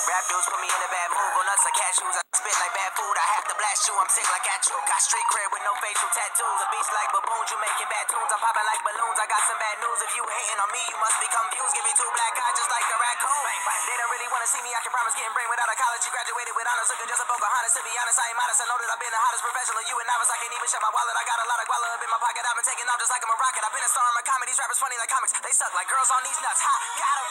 Rap dudes put me in a bad mood. Go nuts like cashews. I spit like bad food. I have to blast you. I'm sick like Atchu. Got street cred with no facial tattoos. A beast like baboons. You making bad tunes. I'm popping like balloons. I got some bad news. If you hating on me, you must be confused. Give me two black eyes just like a raccoon. They don't really want to see me. I can promise getting brain without a college. You graduated with honors. Looking just a Pocahontas. To be honest, I ain't modest. I know that I've been the hottest professional. You and novice. I can't even shut my wallet. I got a lot of guala up in my pocket. I've been taking off just like I'm a rocket. I've been a star in my comedy. These rappers funny like comics. They suck like girls on these nuts. Ha, got 'em.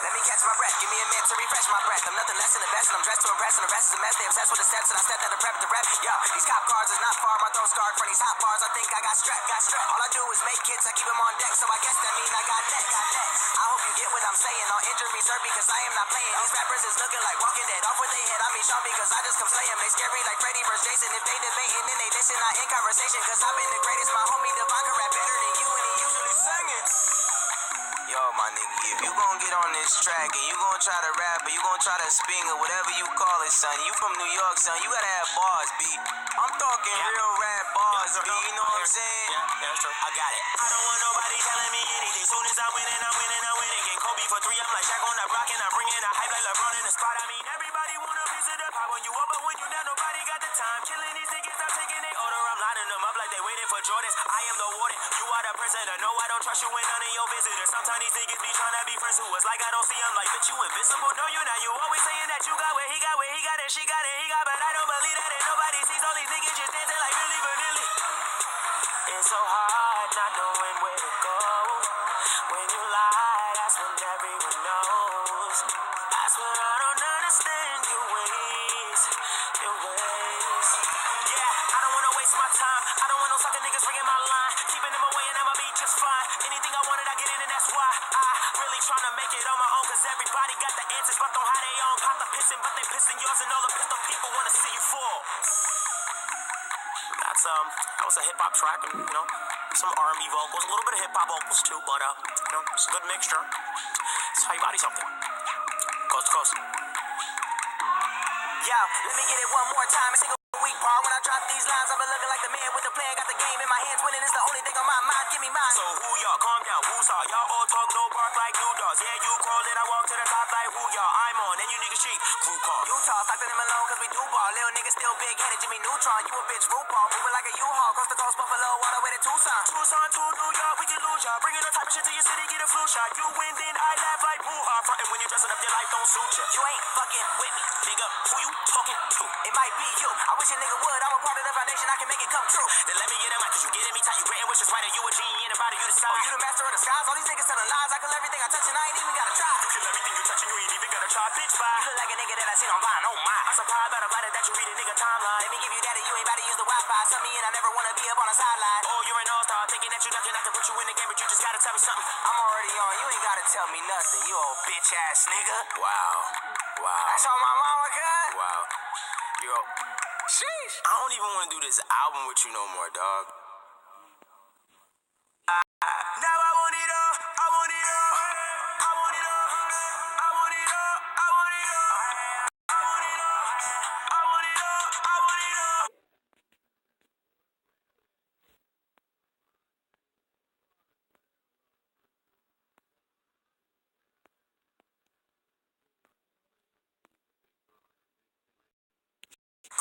Let me catch my breath. Give me a minute to refresh my breath. I'm nothing less than the best, and I'm dressed to impress, and the rest is a mess. They obsessed with the steps, and I stepped out to prep the rep. Yo, these cop cars is not far. My throat scarred for these hot bars. I think I got strapped. All I do is make hits. I keep them on deck, so I guess that mean I got neck. I hope you get what I'm saying. All injury reserved because I am not playing. These rappers is looking like Walking Dead. Off with their head, I mean Sean because I just come slay 'em. They scary like Freddy vs. Jason. If they debating, then they listen. I in conversation, cause I've been the greatest. My homie Devon can rap better than you, and he usually singing. Yo, my nigga, if you gon' get on this track and you gon' try to rap or you gon' try to spin or whatever you call it, son, you from New York, son, you gotta have bars, B. I'm talking real rap bars, B, you know what I'm saying? Yeah, that's true. I got it. I don't want nobody telling me anything. Soon as I'm winning, I'm winning, I'm winning. Game Kobe for 3, I'm like Shaq on that rock and I'm bringing a hype like LeBron in the spot. I mean, everybody want a piece of the pie when you up, but when you down, nobody got the time. Killing these niggas, I'm taking their order. I'm lining them up like they waiting for Jordans. I am the warden. You are the prisoner. No, I don't trust you and none of your visitors. Sometimes these niggas be trying to be friends who was like I don't see. I'm like, bitch, you invisible. No, you not. You always saying that you got what he got, and she got it, he got, but I don't believe that, and nobody sees all these niggas just dancing like Milli Vanilli. It's so hard not knowing where to go. Everybody got the answers, but don't have their own. Pop the pissin', but they pissin' yours, and all the pistol people wanna see you fall. That was a hip hop track, and some R&B vocals, a little bit of hip hop vocals too, but it's a good mixture. It's how you body something. Coast to coast. Yo, let me get it one more time. A single week bar. When I drop these lines, I've been looking like the man with the plan. Got the game in my hands, winning is the only thing on my mind. Give me mine. So who y'all? Calm down. Who's all? Y'all all talk, no bark like new dogs. Yeah, you call it, I walk to the top like who y'all? I'm on, and you niggas cheap. Crew call. Utah, Stockton and Malone, cause we do ball. Little nigga still big headed, Jimmy Neutron. You a bitch, RuPaul. Moving like a U-Haul. Coast to coast, Buffalo, all the way to Tucson. Tucson to New York, we can lose y'all. Bringing the type of shit to your city, get a flu shot. You win, then I laugh like hoo-ha. Frontin' when you dressing up, your life don't suit ya. You ain't fucking with me. Nigga, who you talking to? It might be you. I wish a nigga would. I'm a part of the foundation. I can make it come true. Then let me get it right, cause you getting me tight. You granting wishes right, and you a genie in the body, you decide. Oh, you the master of the skies. All these niggas telling lies. I kill everything I touch and I ain't even gotta try. You kill everything you touch and you ain't even gotta try, bitch, bye. You look like a nigga that I seen on Vine. Oh my. I'm surprised by the body that you read a nigga timeline. Let me give you that and you ain't about to use the Wi-Fi. Sub me in, I never wanna be up on the sideline. Oh, you're an all-star, thinking that you ducking, I can put you in the game, but you just gotta tell me something. I'm already on. You ain't gotta tell me nothing. You old bitch ass nigga. Wow. That's on my mama, cut. Wow. Yo. Sheesh. I don't even want to do this album with you no more, dog. Now I want it all. I want it all. I want it all. I want it all. I want it all. I want it all. I want it all. I want it all.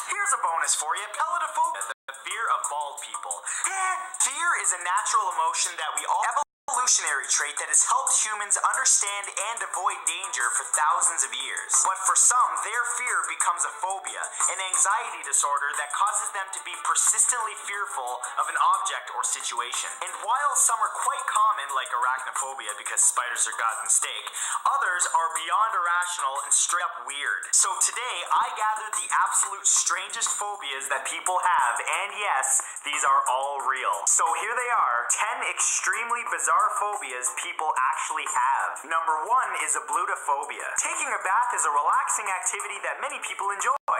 Here's a bonus for you. Pelatophobia, the fear of bald people. Yeah, fear is a natural emotion that we all evolutionary trait that has helped humans understand and avoid danger for thousands of years. But for some, their fear becomes a phobia, an anxiety disorder that causes them to be persistently fearful of an object or situation. And while some are quite common, like arachnophobia because spiders are God's mistake, others are beyond irrational and straight up weird. So today, I gathered the absolute strangest phobias that people have, and yes, these are all real. So here they are, 10 extremely bizarre phobias people actually have. Number 1 is ablutophobia. Taking a bath is a relaxing activity that many people enjoy,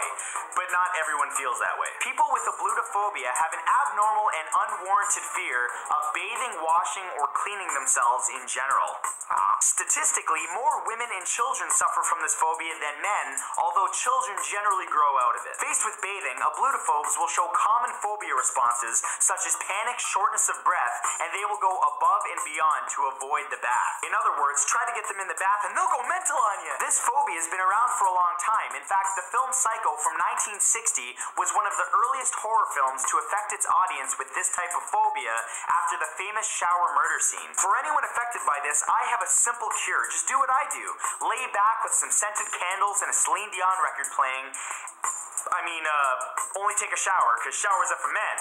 but not everyone feels that way. People with ablutophobia have an abnormal and unwarranted fear of bathing, washing, or cleaning themselves in general. Statistically, more women and children suffer from this phobia than men, although children generally grow out of it. Faced with bathing, ablutophobes will show common phobia responses such as panic, shortness of breath, and they will go above and beyond to avoid the bath. In other words, try to get them in the bath and they'll go mental on you. This phobia has been around for a long time. In fact, the film Psycho from 1960 was one of the earliest horror films to affect its audience with this type of phobia after the famous shower murder scene. For anyone affected by this, I have a simple cure. Just do what I do. Lay back with some scented candles and a Celine Dion record playing. Only take a shower, because showers are for men.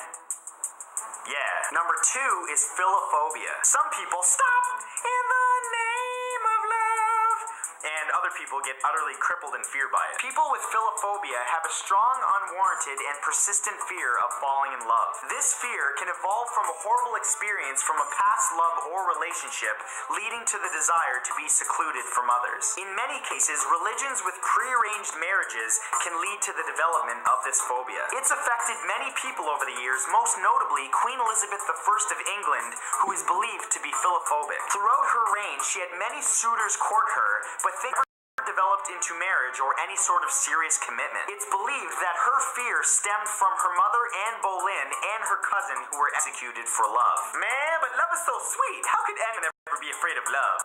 Yeah. Number 2 is philophobia. Some people stop in the name of love, and other people get utterly crippled in fear by it. People with philophobia have a strong, unwarranted, and persistent fear of falling in love. This fear can evolve from a horrible experience from a past love or relationship, leading to the desire to be secluded from others. In many cases, religions with prearranged marriages can lead to the development of this phobia. It's affected many people over the years, most notably Queen Elizabeth I of England, who is believed to be philophobic. Throughout her reign, she had many suitors court her, but they never developed into marriage or any sort of serious commitment. It's believed that her fear stemmed from her mother, Anne Boleyn, and her cousin, who were executed for love. Man, but love is so sweet. How could anyone ever be afraid of love?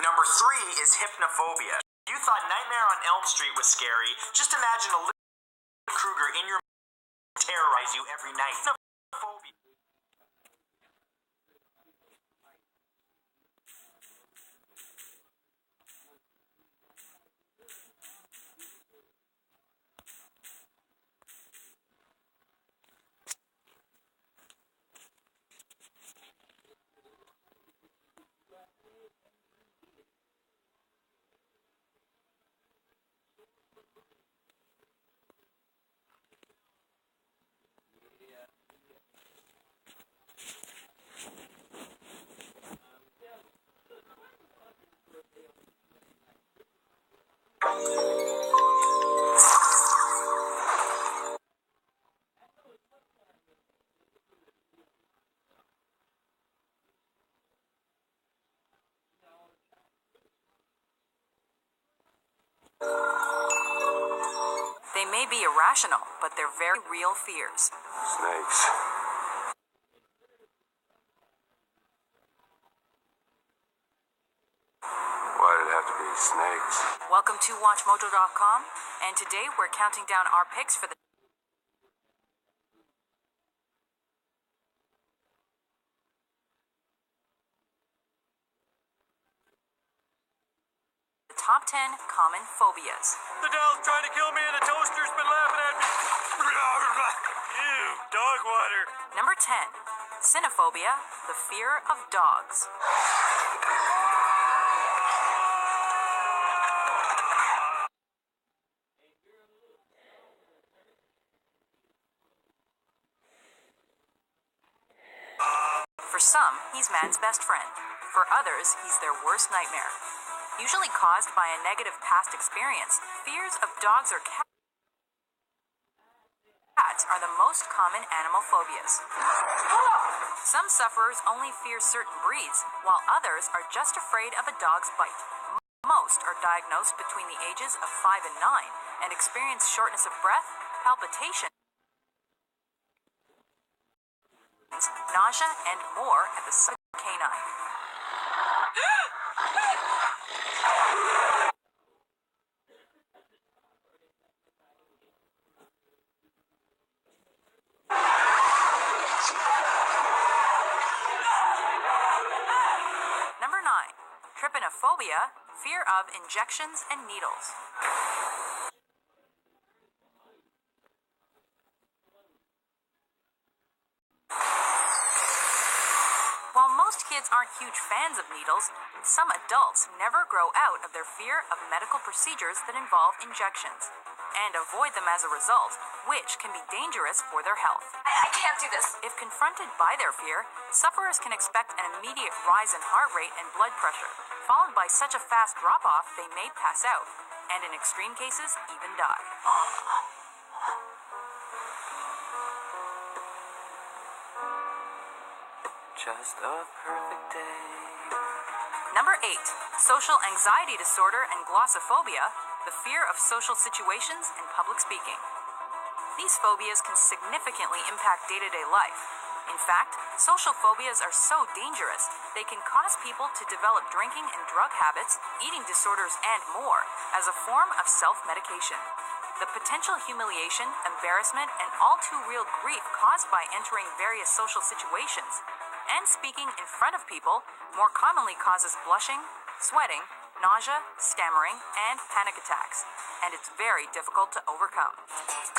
Number 3 is hypnophobia. You thought Nightmare on Elm Street was scary. Just imagine a little Krueger in your terrorize you every night. Hypnophobia. irrational, but they're very real fears. Snakes. Why did it have to be snakes? Welcome to WatchMojo.com, and today we're counting down our picks for the top 10 common phobias. The dog's trying to kill me and the toaster's been laughing at me. Ew, dog water. Number 10, cynophobia, the fear of dogs. For some, he's man's best friend. For others, he's their worst nightmare. Usually caused by a negative past experience, fears of dogs or cats are the most common animal phobias. Some sufferers only fear certain breeds, while others are just afraid of a dog's bite. Most are diagnosed between the ages of 5 and 9 and experience shortness of breath, palpitation, nausea, and more at the sight of a canine. Number 9, trypanophobia, fear of injections and needles. While most kids aren't huge fans of needles, some adults never grow out of their fear of medical procedures that involve injections, and avoid them as a result, which can be dangerous for their health. I can't do this. If confronted by their fear, sufferers can expect an immediate rise in heart rate and blood pressure, followed by such a fast drop-off they may pass out, and in extreme cases, even die. Just a perfect day. Number 8, social anxiety disorder and glossophobia, the fear of social situations and public speaking. These phobias can significantly impact day-to-day life. In fact, social phobias are so dangerous, they can cause people to develop drinking and drug habits, eating disorders, and more, as a form of self-medication. The potential humiliation, embarrassment, and all too real grief caused by entering various social situations and speaking in front of people more commonly causes blushing, sweating, nausea, stammering, and panic attacks, and it's very difficult to overcome.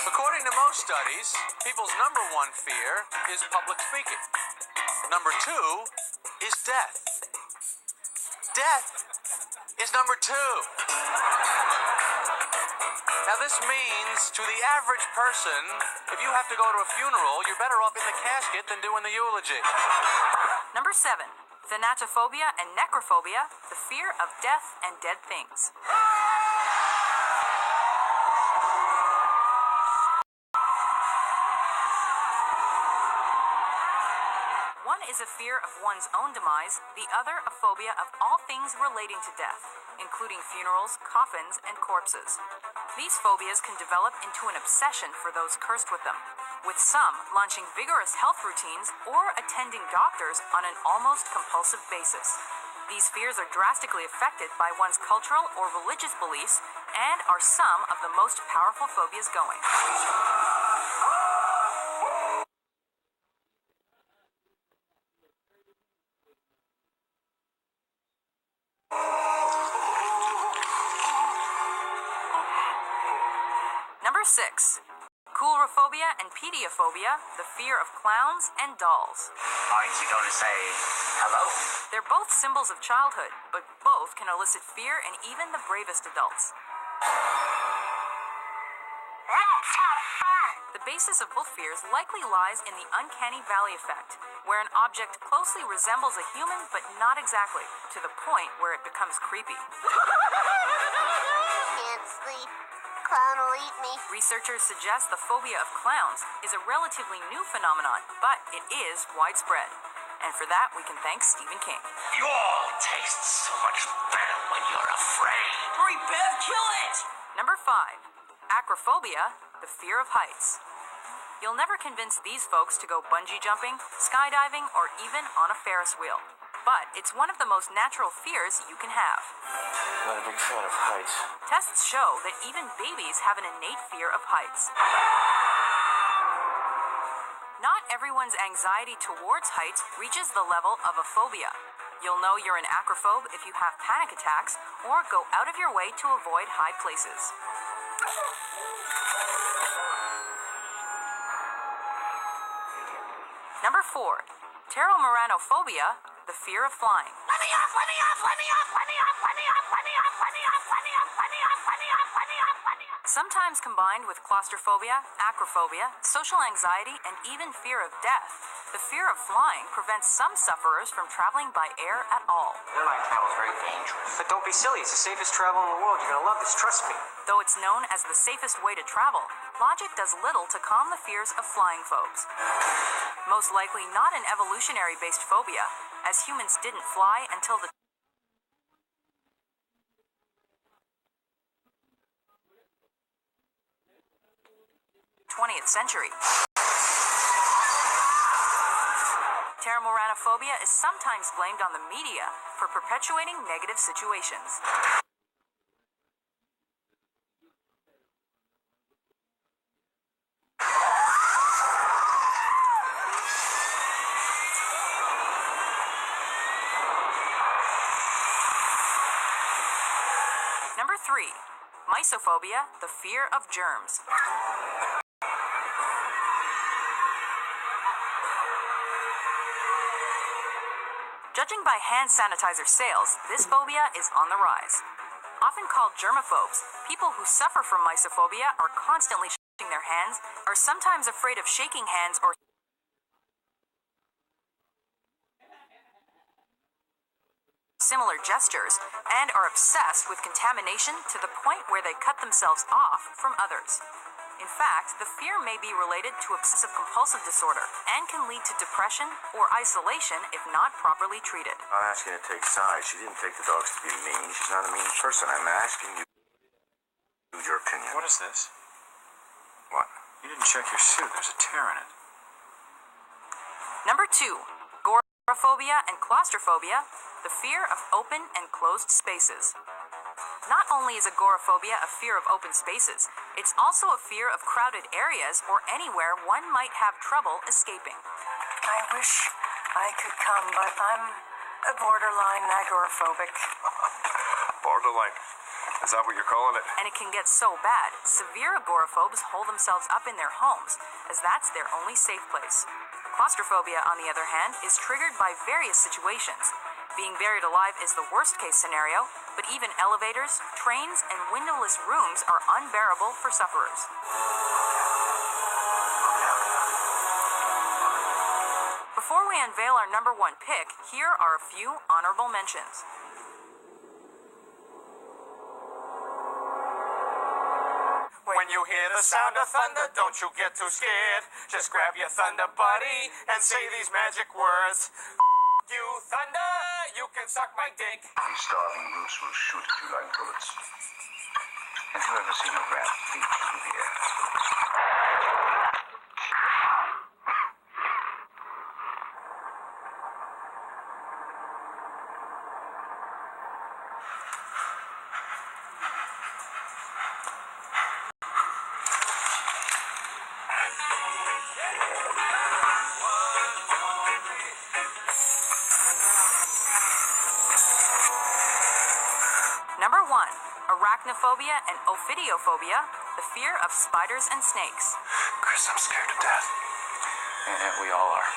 According to most studies, people's number 1 fear is public speaking. Number 2 is death. Death is number 2. Now this means to the average person, if you have to go to a funeral, you're better off in the casket than doing the eulogy. Number 7, thanatophobia and necrophobia, the fear of death and dead things. One is a fear of one's own demise, the other a phobia of all things relating to death, including funerals, coffins, and corpses. These phobias can develop into an obsession for those cursed with them, with some launching vigorous health routines or attending doctors on an almost compulsive basis. These fears are drastically affected by one's cultural or religious beliefs and are some of the most powerful phobias going. Number 6, coulrophobia and pediophobia, the fear of clowns and dolls. Aren't you going to say hello? They're both symbols of childhood, but both can elicit fear in even the bravest adults. Let's have fun. The basis of both fears likely lies in the uncanny valley effect, where an object closely resembles a human but not exactly, to the point where it becomes creepy. Can't sleep. Clown will eat me. Researchers suggest the phobia of clowns is a relatively new phenomenon, but it is widespread. And for that, we can thank Stephen King. You all taste so much better when you're afraid. Hurry, Bev, kill it! Number 5, acrophobia, the fear of heights. You'll never convince these folks to go bungee jumping, skydiving, or even on a Ferris wheel. But it's one of the most natural fears you can have. Not a big fan of heights. Tests show that even babies have an innate fear of heights. Not everyone's anxiety towards heights reaches the level of a phobia. You'll know you're an acrophobe if you have panic attacks or go out of your way to avoid high places. Number 4, pteromeranophobia, the fear of flying. Let me off, let me off, let me off, let me off, let me off, let me off, let me off, let me off, let me off, let me off, let me off, let me off. Sometimes combined with claustrophobia, acrophobia, social anxiety, and even fear of death, the fear of flying prevents some sufferers from traveling by air at all. Airline travel is very dangerous. But don't be silly. It's the safest travel in the world. You're going to love this. Trust me. Though it's known as the safest way to travel, logic does little to calm the fears of flying phobes. Most likely not an evolutionary-based phobia, as humans didn't fly until the 20th century. Pteromeranophobia is sometimes blamed on the media for perpetuating negative situations. Number 3, mysophobia, the fear of germs. Judging by hand sanitizer sales, this phobia is on the rise. Often called germaphobes, people who suffer from mysophobia are constantly shaking their hands, are sometimes afraid of shaking hands or similar gestures, and are obsessed with contamination to the point where they cut themselves off from others. In fact, the fear may be related to obsessive-compulsive disorder and can lead to depression or isolation if not properly treated. I'm not asking you to take sides. She didn't take the dogs to be mean. She's not a mean person. I'm asking you your opinion. What is this? What? You didn't check your suit. There's a tear in it. Number 2, agoraphobia and claustrophobia, the fear of open and closed spaces. Not only is agoraphobia a fear of open spaces, it's also a fear of crowded areas or anywhere one might have trouble escaping. I wish I could come, but I'm a borderline agoraphobic. Borderline. Is that what you're calling it? And it can get so bad, severe agoraphobes hold themselves up in their homes, as that's their only safe place. Claustrophobia, on the other hand, is triggered by various situations. Being buried alive is the worst-case scenario, but even elevators, trains, and windowless rooms are unbearable for sufferers. Before we unveil our number 1 pick, here are a few honorable mentions. When you hear the sound of thunder, don't you get too scared. Just grab your thunder buddy and say these magic words. You thunder, you can suck my dick. These starving brutes will shoot at you like bullets. Have you ever seen a rat leap through the air? Number 1, arachnophobia and ophidiophobia, the fear of spiders and snakes. Chris, I'm scared to death. Yeah, we all are.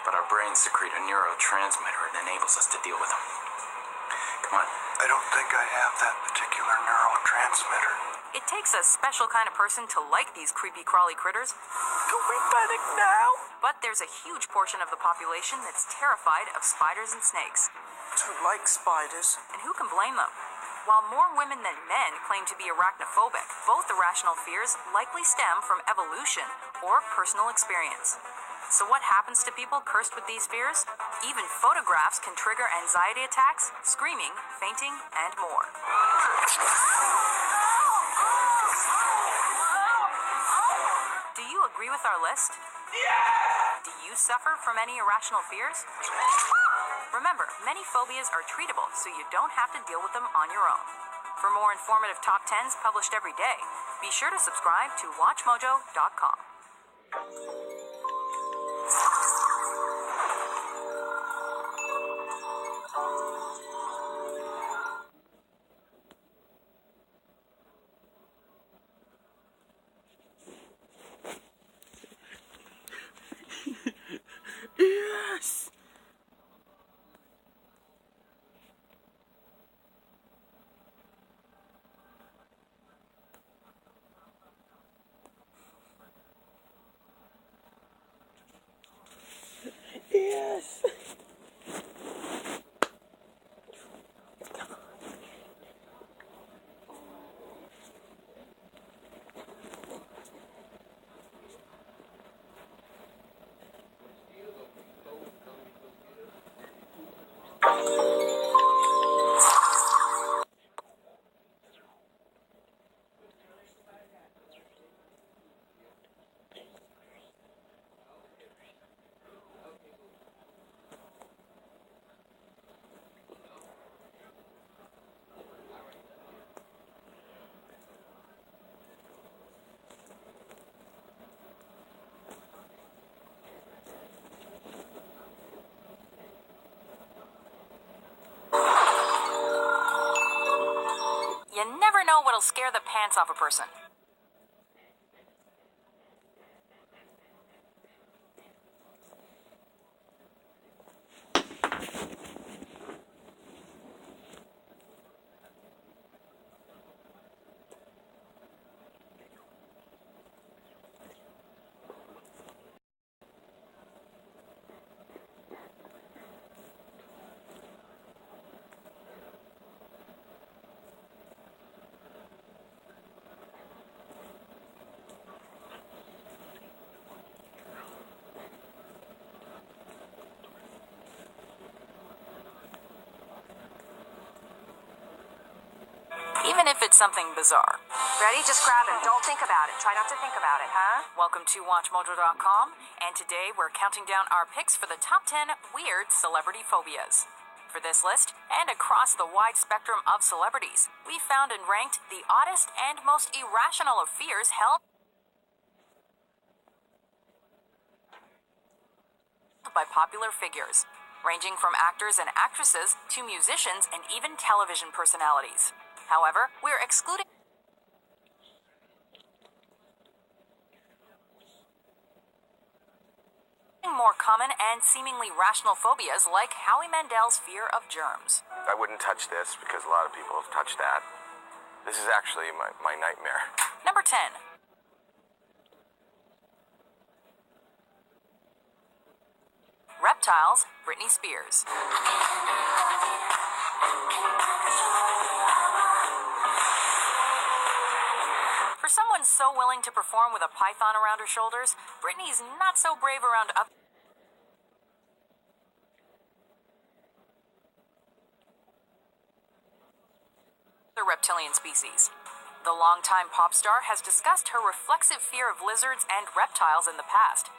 But our brains secrete a neurotransmitter that enables us to deal with them. Come on. I don't think I have that particular neurotransmitter. It takes a special kind of person to like these creepy crawly critters. Don't we panic now? But there's a huge portion of the population that's terrified of spiders and snakes. Don't like spiders. And who can blame them? While more women than men claim to be arachnophobic, both irrational fears likely stem from evolution or personal experience. So what happens to people cursed with these fears? Even photographs can trigger anxiety attacks, screaming, fainting, and more. Agree with our list? Do you suffer from any irrational fears? Remember, many phobias are treatable, so you don't have to deal with them on your own. For more informative top 10s published every day, be sure to subscribe to WatchMojo.com. Yes! Yes! You never know what'll scare the pants off a person. Even if it's something bizarre. Ready? Just grab him. Don't think about it. Try not to think about it, huh? Welcome to WatchMojo.com, and today we're counting down our picks for the top 10 weird celebrity phobias. For this list, and across the wide spectrum of celebrities, we found and ranked the oddest and most irrational of fears held by popular figures, ranging from actors and actresses to musicians and even television personalities. However, we're excluding more common and seemingly rational phobias like Howie Mandel's fear of germs. I wouldn't touch this because a lot of people have touched that. This is actually my nightmare. Number 10. Reptiles, Britney Spears. For someone so willing to perform with a python around her shoulders, Britney's not so brave around other reptilian species. The longtime pop star has discussed her reflexive fear of lizards and reptiles in the past,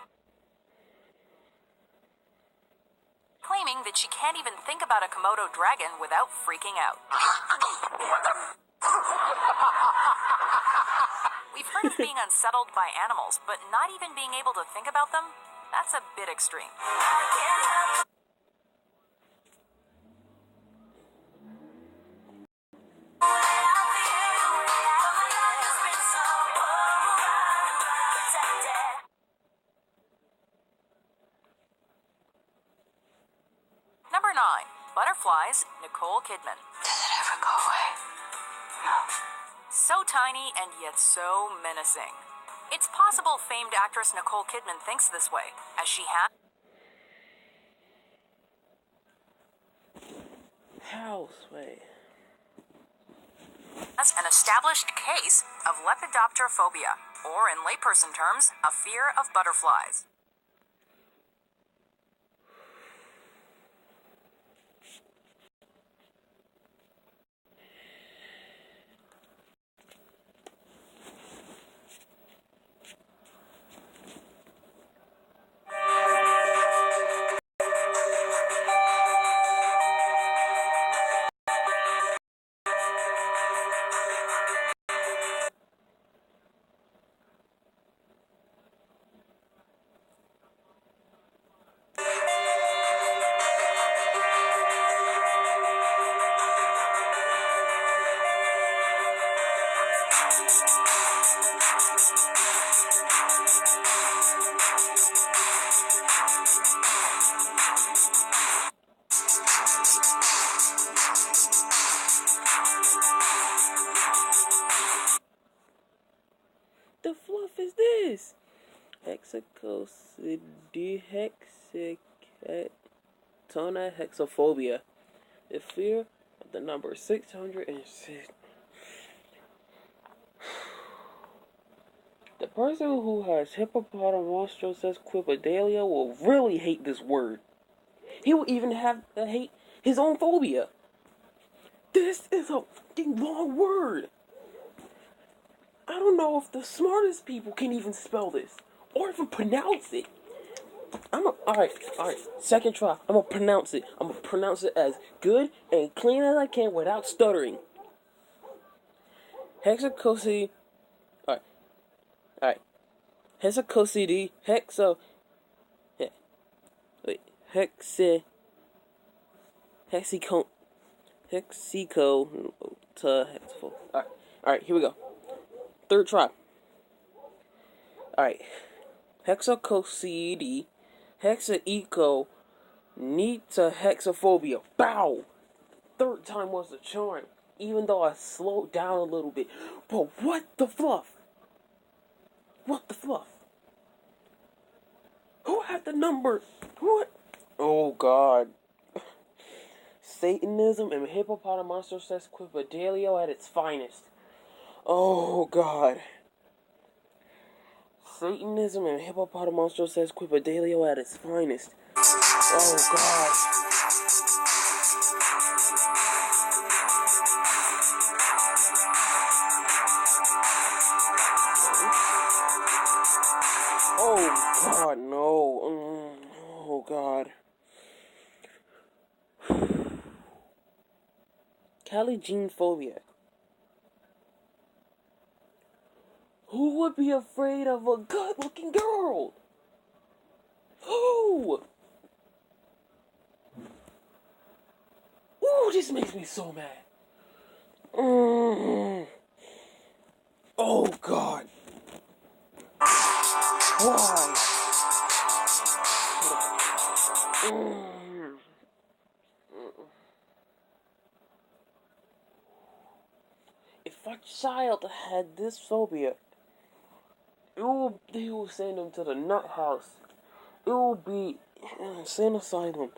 claiming that she can't even think about a Komodo dragon without freaking out. We've heard of being unsettled by animals, but not even being able to think about them? That's a bit extreme. Number 9. Butterflies, Nicole Kidman. Does it ever go away? No. So tiny and yet so menacing. It's possible famed actress Nicole Kidman thinks this way, as she has an established case of lepidopterophobia, or in layperson terms, a fear of butterflies. hexacosidehexatonia the fear of the number 606. The person who has hippopotamostrosis will really hate this word. He will even have to hate his own phobia. This is a fucking long word. I don't know if the smartest people can even spell this or even pronounce it. Alright, second try. I'm gonna pronounce it. I'm gonna pronounce it as good and clean as I can without stuttering. Hexacosidi. Alright. Hexacosidi. Hexico. To hexafol. Alright, here we go. Third try. Alright. Hexacosidi. Hexaeco. Nita hexaphobia. Bow! Third time was the charm. Even though I slowed down a little bit. But what the fluff? What the fluff? Who had the number? What? Oh God. Satanism and hippopotamostrosis at its finest. Oh God. Satanism and hippopotamostrosis at its finest. Oh God. Oh God, no. Oh God. Caligine phobia. Who would be afraid of a good-looking girl? Who? Ooh, this makes me so mad. Oh God. Why? If a child had this phobia, they will send him to the nut house. It will be insane asylum.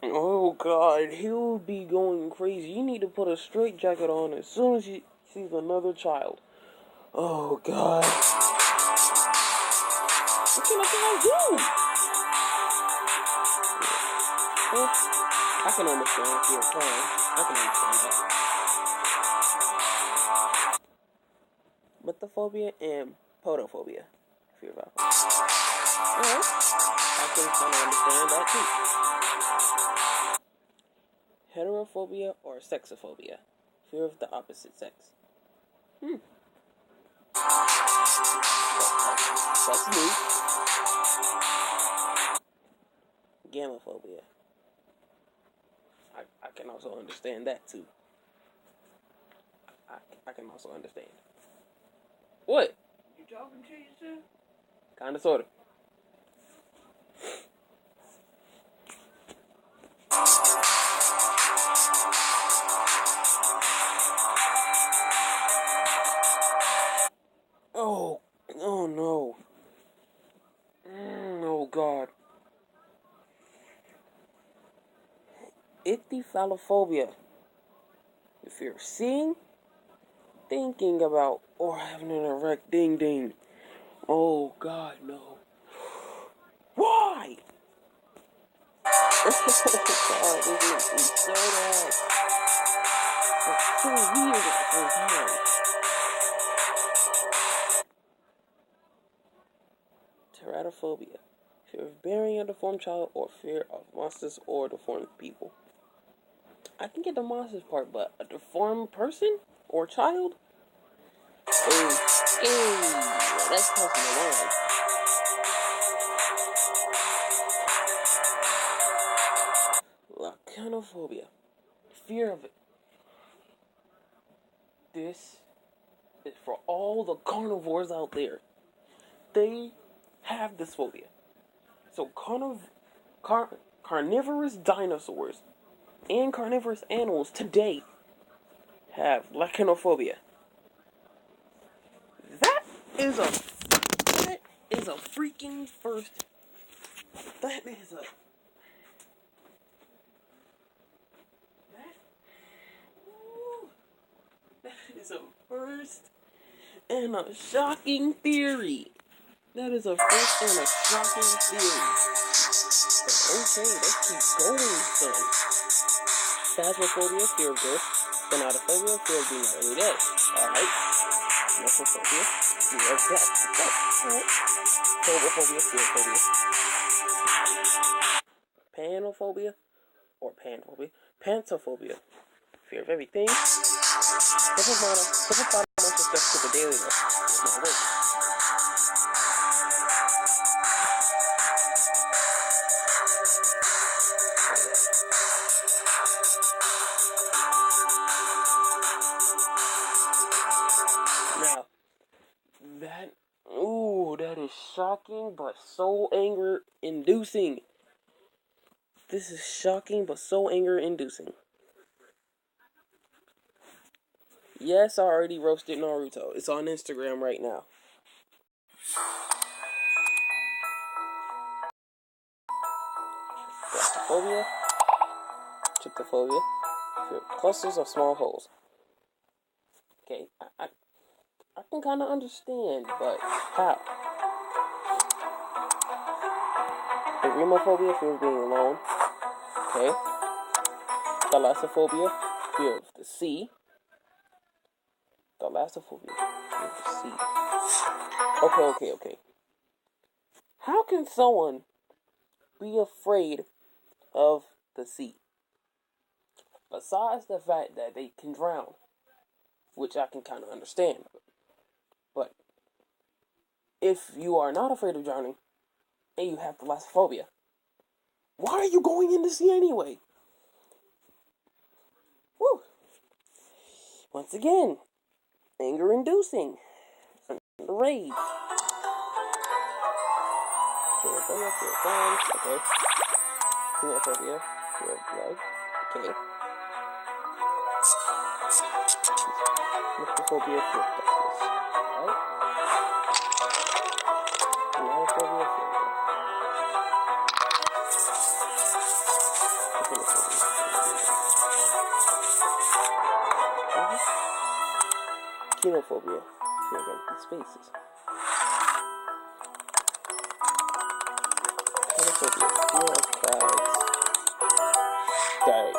Oh God, he'll be going crazy. You need to put a straitjacket on as soon as he sees another child. Oh God. What can a child do? Well, I can understand if you're crying. I can understand that. Mythophobia and podophobia. Fear of alcohol. Alright. I can kind of understand that too. Heterophobia or sexophobia. Fear of the opposite sex. That's me. Gamophobia. I can also understand that too. I can also understand. What? You talking to yourself? Kinda, sorta. Oh no. Oh God. Ichthyphalophobia. The fear of seeing, thinking about, or having an erect ding. Oh God, no. Why? Oh God, this makes me so mad. It's so weird at the same time. Teratophobia. Fear of bearing a deformed child or fear of monsters or deformed people. I can get the monsters part, but a deformed person or child? Hey, that's crossing the line. Lacanophobia. Fear of it. This is for all the carnivores out there. They have this phobia. So carnivorous dinosaurs and carnivorous animals today have lacanophobia. That is is a freaking first. That is a. That is a first and a shocking theory. That is a first and a shocking theory. But okay, let's keep going, son. Phasmophobia, fear of ghosts. Thanatophobia, fear of being early dead. Alright. Necrophobia, fear of death. Alright. Phobophobia, fear of phobia. Panophobia, or panphobia. Pantophobia, fear of everything. Hippopotamus is just to the daily life. It's not work. Now, that is shocking, but so anger-inducing. This is shocking, but so anger-inducing. Yes, I already roasted Naruto. It's on Instagram right now. Claustrophobia, tryptophobia, fear of clusters of small holes. Okay, I can kind of understand, but how? Eremophobia, fear of being alone. Okay. Thalassophobia, fear of the sea. Thalassophobia, fear of the sea. Okay. How can someone be afraid of the sea? Besides the fact that they can drown, which I can kind of understand. But if you are not afraid of drowning, and you have thalassophobia, why are you going in the sea anyway? Woo! Once again, anger-inducing. Rage. Xenophobia, fear of flames. Okay. Xenophobia, fear of blood. Okay. Necrophobia, fear of darkness. Alright. Thanatophobia, fear of death. Xenophobia, fear of empty spaces. Xenophobia, fear of crowds. Dying.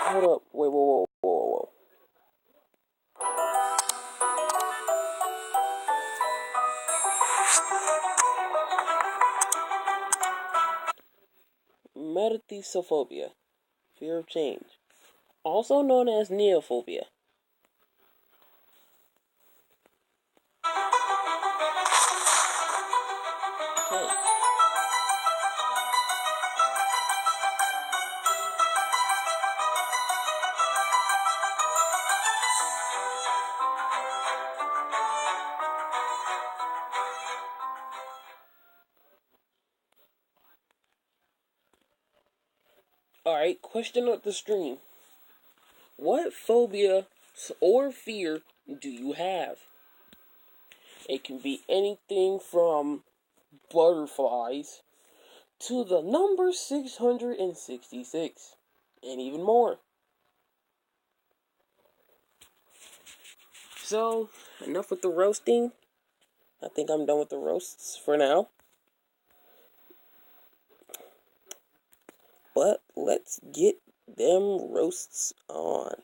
Hold up. Wait, whoa. Metathesophobia, fear of change. Also known as neophobia. Okay. Alright, question of the stream. What phobia or fear do you have? It can be anything from butterflies to the number 666 and even more. So, enough with the roasting. I think I'm done with the roasts for now. But let's get them roasts on.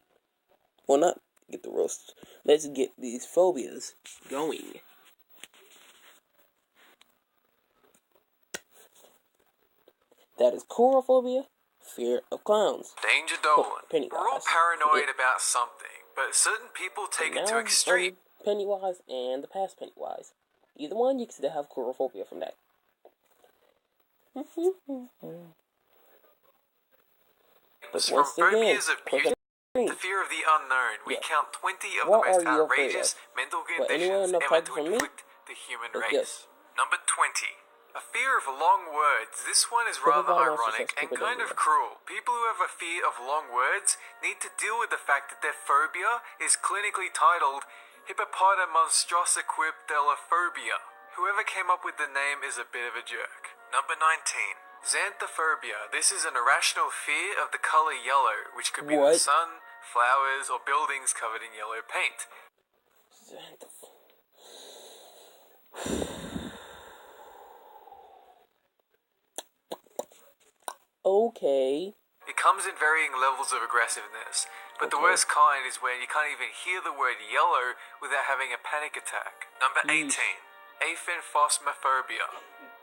Well, not get the roasts. Let's get these phobias going. That is coulrophobia, fear of clowns. Danger Dolan. Pennywise. We're all paranoid about something, but certain people take it to extreme. Pennywise and the past Pennywise. Either one, you can still have coulrophobia from that. But From once again, phobias of beauty to fear of the unknown, we count 20 of what the most are you afraid outrageous of? mental But anyone conditions enough ever type to from me? inflict the human Let's race. guess. Number 20, A fear of long words. This one is rather ironic and kind of cruel. People who have a fear of long words need to deal with the fact that their phobia is clinically titled hippopotamonstrosiquipedalophobia. Whoever came up with the name is a bit of a jerk. Number 19. Xanthophobia. This is an irrational fear of the color yellow, which could be the sun, flowers, or buildings covered in yellow paint. Okay. It comes in varying levels of aggressiveness, but the worst kind is when you can't even hear the word yellow without having a panic attack. Number 18. Aphanphosmophobia.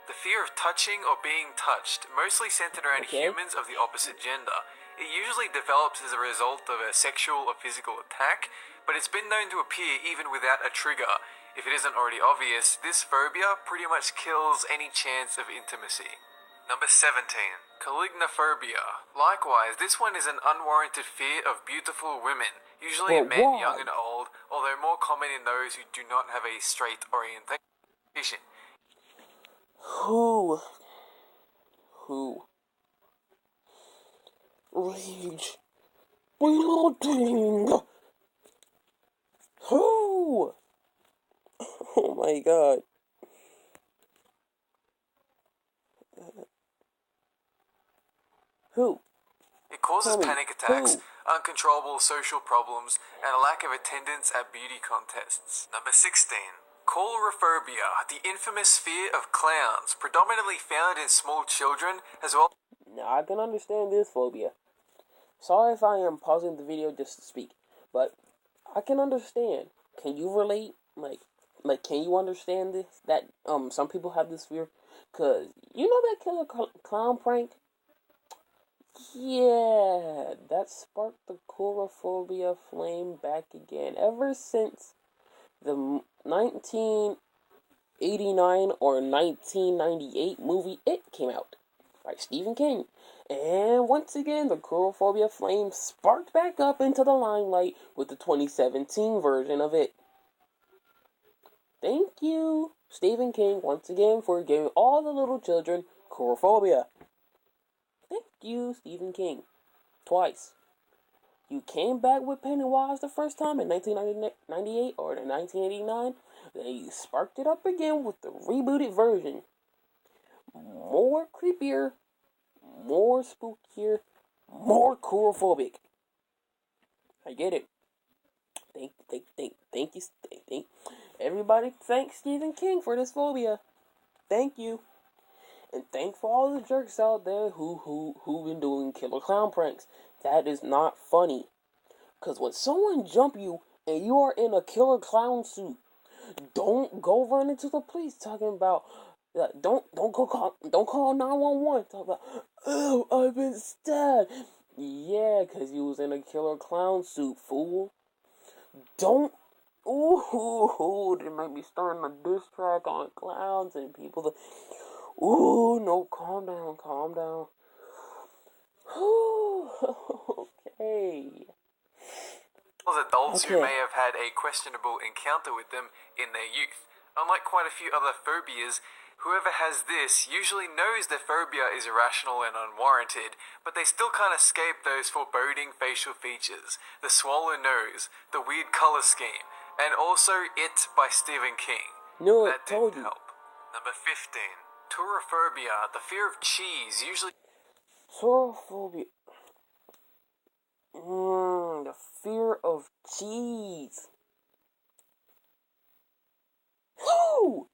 The fear of touching or being touched, mostly centered around humans of the opposite gender. It usually develops as a result of a sexual or physical attack, but it's been known to appear even without a trigger. If it isn't already obvious, this phobia pretty much kills any chance of intimacy. Number 17. Calignophobia. Likewise, this one is an unwarranted fear of beautiful women, usually in men young and old, although more common in those who do not have a straight orientation. Who? Rage. Reloading. Who? Oh my god. Who? It causes panic attacks, uncontrollable social problems, and a lack of attendance at beauty contests. Number 16. Coulrophobia, the infamous fear of clowns, predominantly found in small children, as well. Now, I can understand this phobia. Sorry if I am pausing the video just to speak, but I can understand. Can you relate? Like, can you understand this? That, some people have this fear? Cause, you know that killer clown prank? Yeah, that sparked the coulrophobia flame back again. Ever since the 1989 or 1998 movie It came out by Stephen King. And once again, the coulrophobia flame sparked back up into the limelight with the 2017 version of it. Thank you, Stephen King, once again for giving all the little children coulrophobia. Thank you, Stephen King. Twice. You came back with Pennywise the first time in 1998 or 1989. Then you sparked it up again with the rebooted version. More creepier, more spookier, more coulrophobic. I get it. Thank you. Everybody thank Stephen King for this phobia. Thank you. And thank for all the jerks out there who been doing killer clown pranks. That is not funny. Cause when someone jump you and you are in a killer clown suit, don't go run into the police talking about don't call 911. Talk about, oh, I've been stabbed. Yeah, cause you was in a killer clown suit, fool. Don't. Ooh, they might be starting a diss track on clowns and people. Ooh, no, calm down. Ooh, okay. Adults who may have had a questionable encounter with them in their youth. Unlike quite a few other phobias, whoever has this usually knows their phobia is irrational and unwarranted, but they still can't escape those foreboding facial features, the swollen nose, the weird color scheme, and also It by Stephen King. No, that didn't help. Number 15. Taurophobia, the fear of cheese, usually. Taurophobia. The fear of cheese. Woo!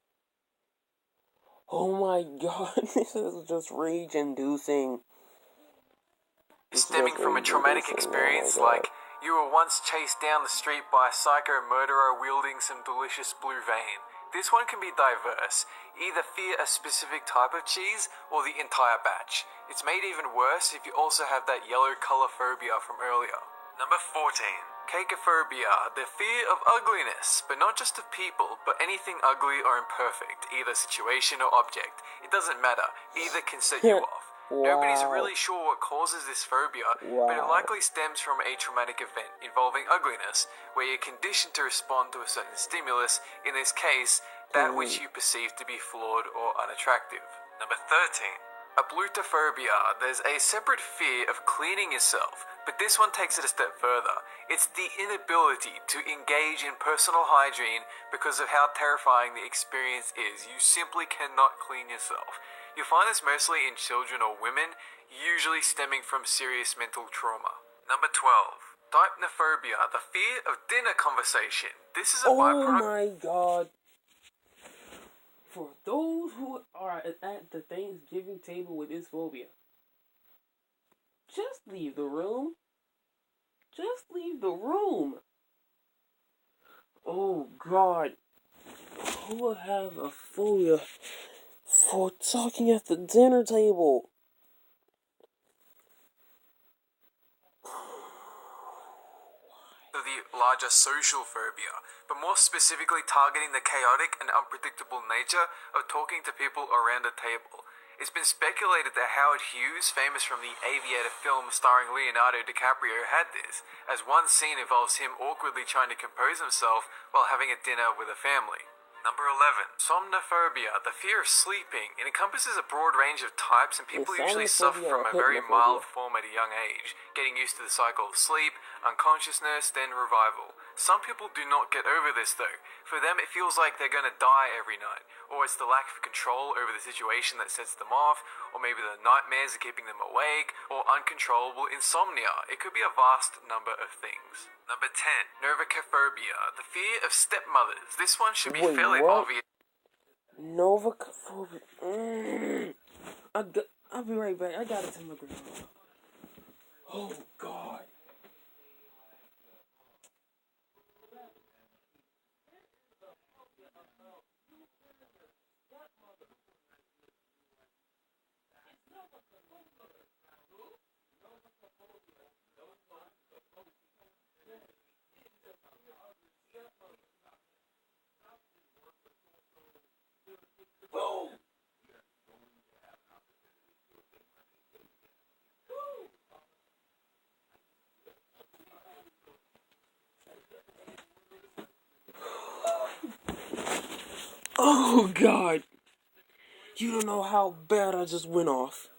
Oh my god, this is just rage-inducing. Stemming from a traumatic experience like you were once chased down the street by a psycho murderer wielding some delicious blue vein. This one can be diverse. Either fear a specific type of cheese or the entire batch. It's made even worse if you also have that yellow color phobia from earlier. Number 14. Cacophobia, the fear of ugliness, but not just of people, but anything ugly or imperfect, either situation or object. It doesn't matter, either can set you off. Wow. Nobody's really sure what causes this phobia, but it likely stems from a traumatic event involving ugliness, where you're conditioned to respond to a certain stimulus, in this case, that which you perceive to be flawed or unattractive. Number 13. Ablutophobia. There's a separate fear of cleaning yourself, but this one takes it a step further. It's the inability to engage in personal hygiene because of how terrifying the experience is. You simply cannot clean yourself. You'll find this mostly in children or women, usually stemming from serious mental trauma. Number 12. Dipnophobia, the fear of dinner conversation. This is a byproduct. Oh my god. For those who are at the Thanksgiving table with this phobia, just leave the room. Just leave the room. Oh god. Who will have a phobia for talking at the dinner table? The larger social phobia, but more specifically targeting the chaotic and unpredictable nature of talking to people around a table. It's been speculated that Howard Hughes, famous from the Aviator film starring Leonardo DiCaprio, had this, as one scene involves him awkwardly trying to compose himself while having a dinner with a family. Number 11. Somnophobia, the fear of sleeping. It encompasses a broad range of types, and people usually suffer from a very mild form at a young age, getting used to the cycle of sleep, unconsciousness, then revival. Some people do not get over this though. For them it feels like they're going to die every night, or it's the lack of control over the situation that sets them off, or maybe the nightmares are keeping them awake, or uncontrollable insomnia. It could be a vast number of things. Number 10. Novocaphobia, the fear of stepmothers. This one should be fairly obvious. Novocaphobia. I'll be right back. I gotta tell my grandma. Oh god. Oh god. You don't know how bad I just went off.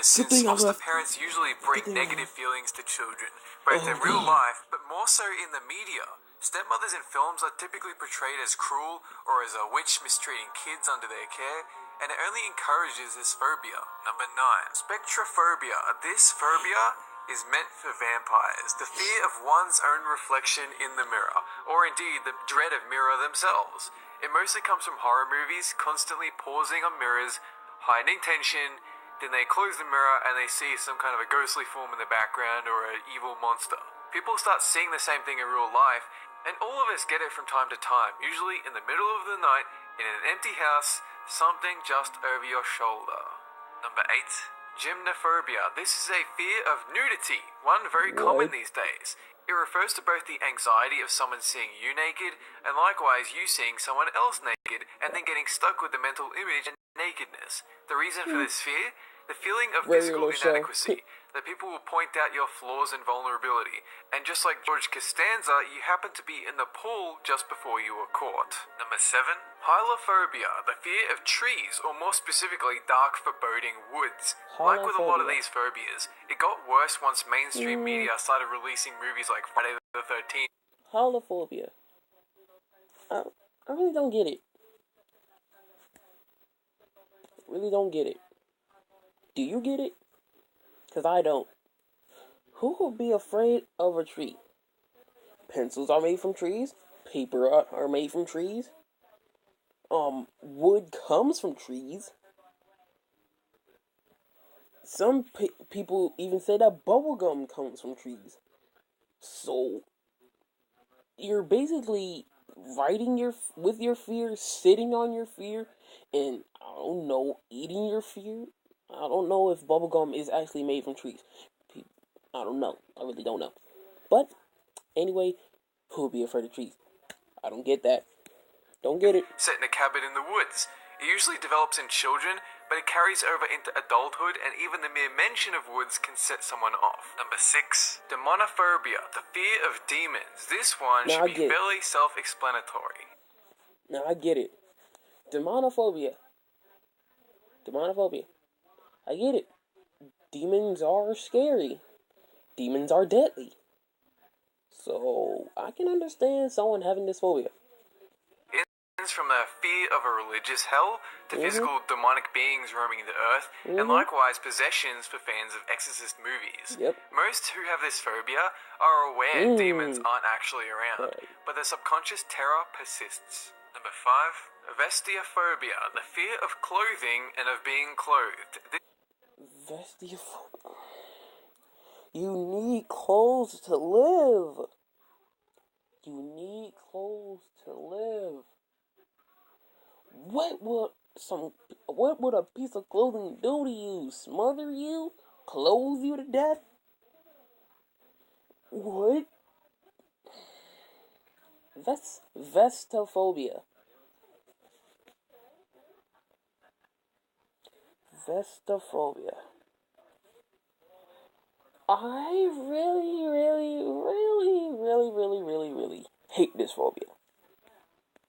Since foster parents usually bring negative feelings to children, both in real life, but more so in the media. Stepmothers in films are typically portrayed as cruel or as a witch mistreating kids under their care, and it only encourages this phobia. Number 9. Spectrophobia. This phobia is meant for vampires. The fear of one's own reflection in the mirror, or indeed the dread of mirror themselves. It mostly comes from horror movies, constantly pausing on mirrors, hiding tension, then they close the mirror and they see some kind of a ghostly form in the background or an evil monster. People start seeing the same thing in real life, and all of us get it from time to time, usually in the middle of the night, in an empty house, something just over your shoulder. Number 8. Gymnophobia. This is a fear of nudity, one very common these days. It refers to both the anxiety of someone seeing you naked, and likewise you seeing someone else naked, and then getting stuck with the mental image and nakedness. The reason for this fear? The feeling of physical inadequacy, that people will point out your flaws and vulnerability, and just like George Costanza, you happen to be in the pool just before you were caught. Number 7. Hylophobia, the fear of trees, or more specifically, dark foreboding woods. Like with a lot of these phobias, it got worse once mainstream media started releasing movies like Friday the 13th. Holophobia. I really don't get it. Really don't get it. Do you get it? Because I don't. Who would be afraid of a tree? Pencils are made from trees. Paper are made from trees. Wood comes from trees. Some people even say that bubblegum comes from trees. So, you're basically writing with your fear, sitting on your fear, and, I don't know, eating your fear. I don't know if bubblegum is actually made from trees. I don't know. I really don't know. But, anyway, who would be afraid of trees? I don't get that. Don't get it. Set in a cabin in the woods. It usually develops in children, but it carries over into adulthood, and even the mere mention of woods can set someone off. Number 6. Demonophobia, the fear of demons. This one should be fairly self-explanatory. Now I get it. Demonophobia. I get it. Demons are scary. Demons are deadly. So I can understand someone having this phobia. From a fear of a religious hell to physical demonic beings roaming the earth, and likewise possessions for fans of Exorcist movies. Yep. Most who have this phobia are aware demons aren't actually around, but the subconscious terror persists. Number 5, vestiophobia, the fear of clothing and of being clothed. Vestiophobia. You need clothes to live. What would a piece of clothing do to you? Smother you? Clothe you to death? What? Vestophobia. I really hate this phobia.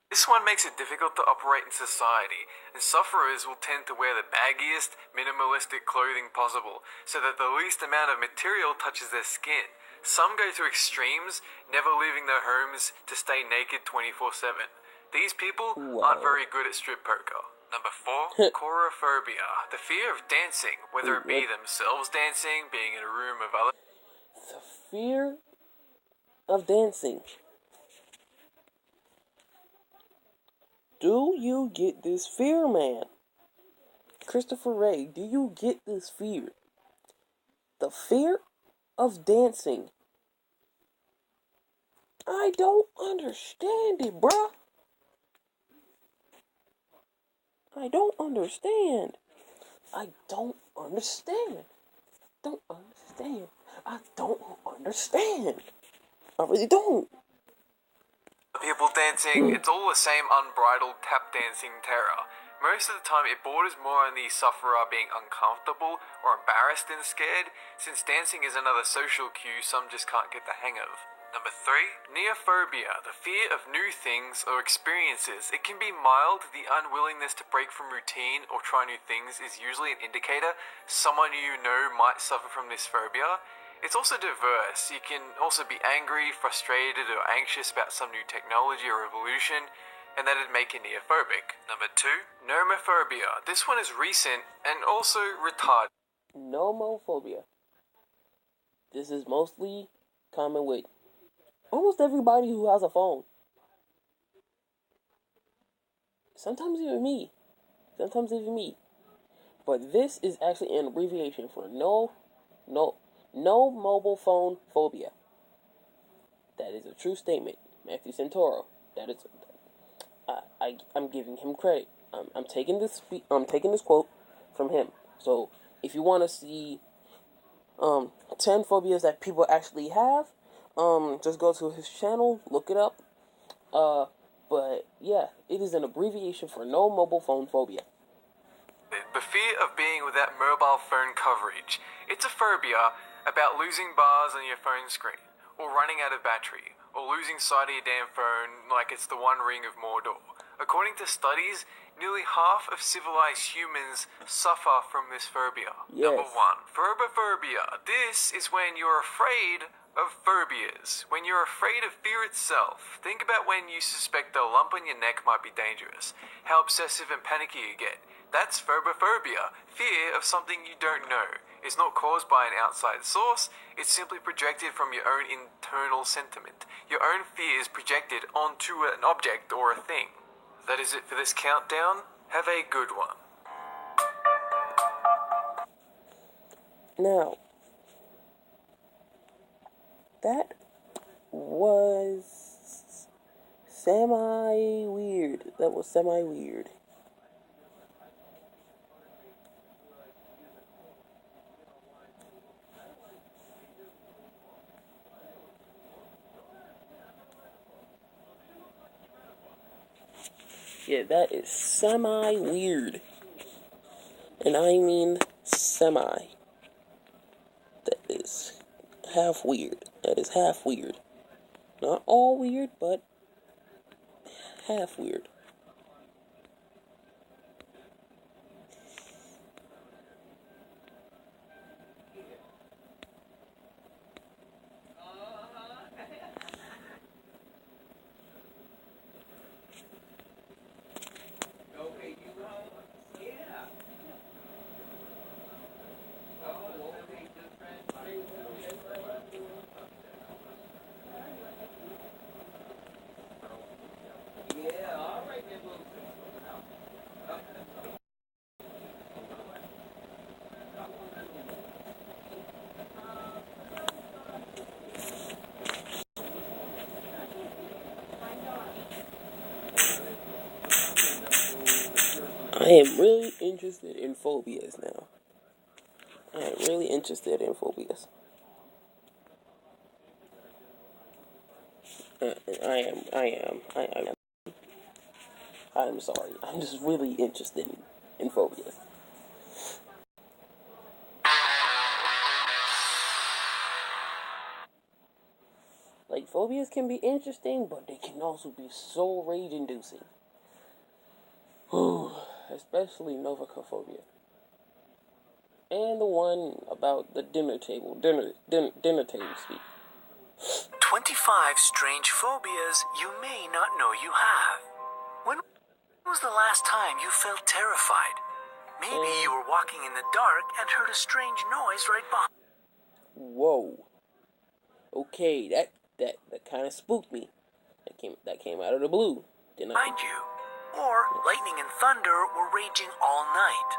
This one makes it difficult to operate in society, and sufferers will tend to wear the baggiest, minimalistic clothing possible, so that the least amount of material touches their skin. Some go to extremes, never leaving their homes to stay naked 24/7. These people aren't very good at strip poker. Number 4, chorophobia, the fear of dancing, whether it be themselves dancing, being in a room of other... The fear of dancing. Do you get this fear, man? Christopher Ray, do you get this fear? The fear of dancing. I don't understand it, bruh. I don't understand. I really don't. People dancing, it's all the same unbridled tap dancing terror. Most of the time it borders more on the sufferer being uncomfortable or embarrassed than scared, since dancing is another social cue some just can't get the hang of. Number 3, neophobia, the fear of new things or experiences. It can be mild. The unwillingness to break from routine or try new things is usually an indicator someone you know might suffer from this phobia. It's also diverse. You can also be angry, frustrated, or anxious about some new technology or revolution, and that'd make you neophobic. Number 2, nomophobia. This one is recent and also retarded. Nomophobia. This is mostly common with almost everybody who has a phone. Sometimes even me. But this is actually an abbreviation for no mobile phone phobia. That is a true statement. Matthew Santoro. That is. I'm giving him credit. I'm taking this quote from him. So if you want to see 10 phobias that people actually have, just go to his channel, look it up. But yeah, it is an abbreviation for no mobile phone phobia. The fear of being without mobile phone coverage. It's a phobia about losing bars on your phone screen, or running out of battery, or losing sight of your damn phone like it's the One Ring of Mordor. According to studies, nearly half of civilized humans suffer from this phobia. Yes. Number 1, phobophobia. This is when you're afraid of phobias. When you're afraid of fear itself. Think about when you suspect a lump on your neck might be dangerous. How obsessive and panicky you get. That's phobophobia. Fear of something you don't know. It's not caused by an outside source. It's simply projected from your own internal sentiment. Your own fears projected onto an object or a thing. That is it for this countdown. Have a good one. Now, that was semi-weird. Yeah, that is semi-weird. And I mean semi. That is half weird. Not all weird, but half weird. I am really interested in phobias now. I am really interested in phobias. I'm sorry. I'm just really interested in phobias. Like, phobias can be interesting, but they can also be so rage-inducing. Especially novocophobia. And the one about the dinner table speak. 25 strange phobias you may not know you have. When was the last time you felt terrified? Maybe you were walking in the dark and heard a strange noise right behind. Whoa. Okay, that kind of spooked me. That came out of the blue. Behind you. Or lightning and thunder were raging all night.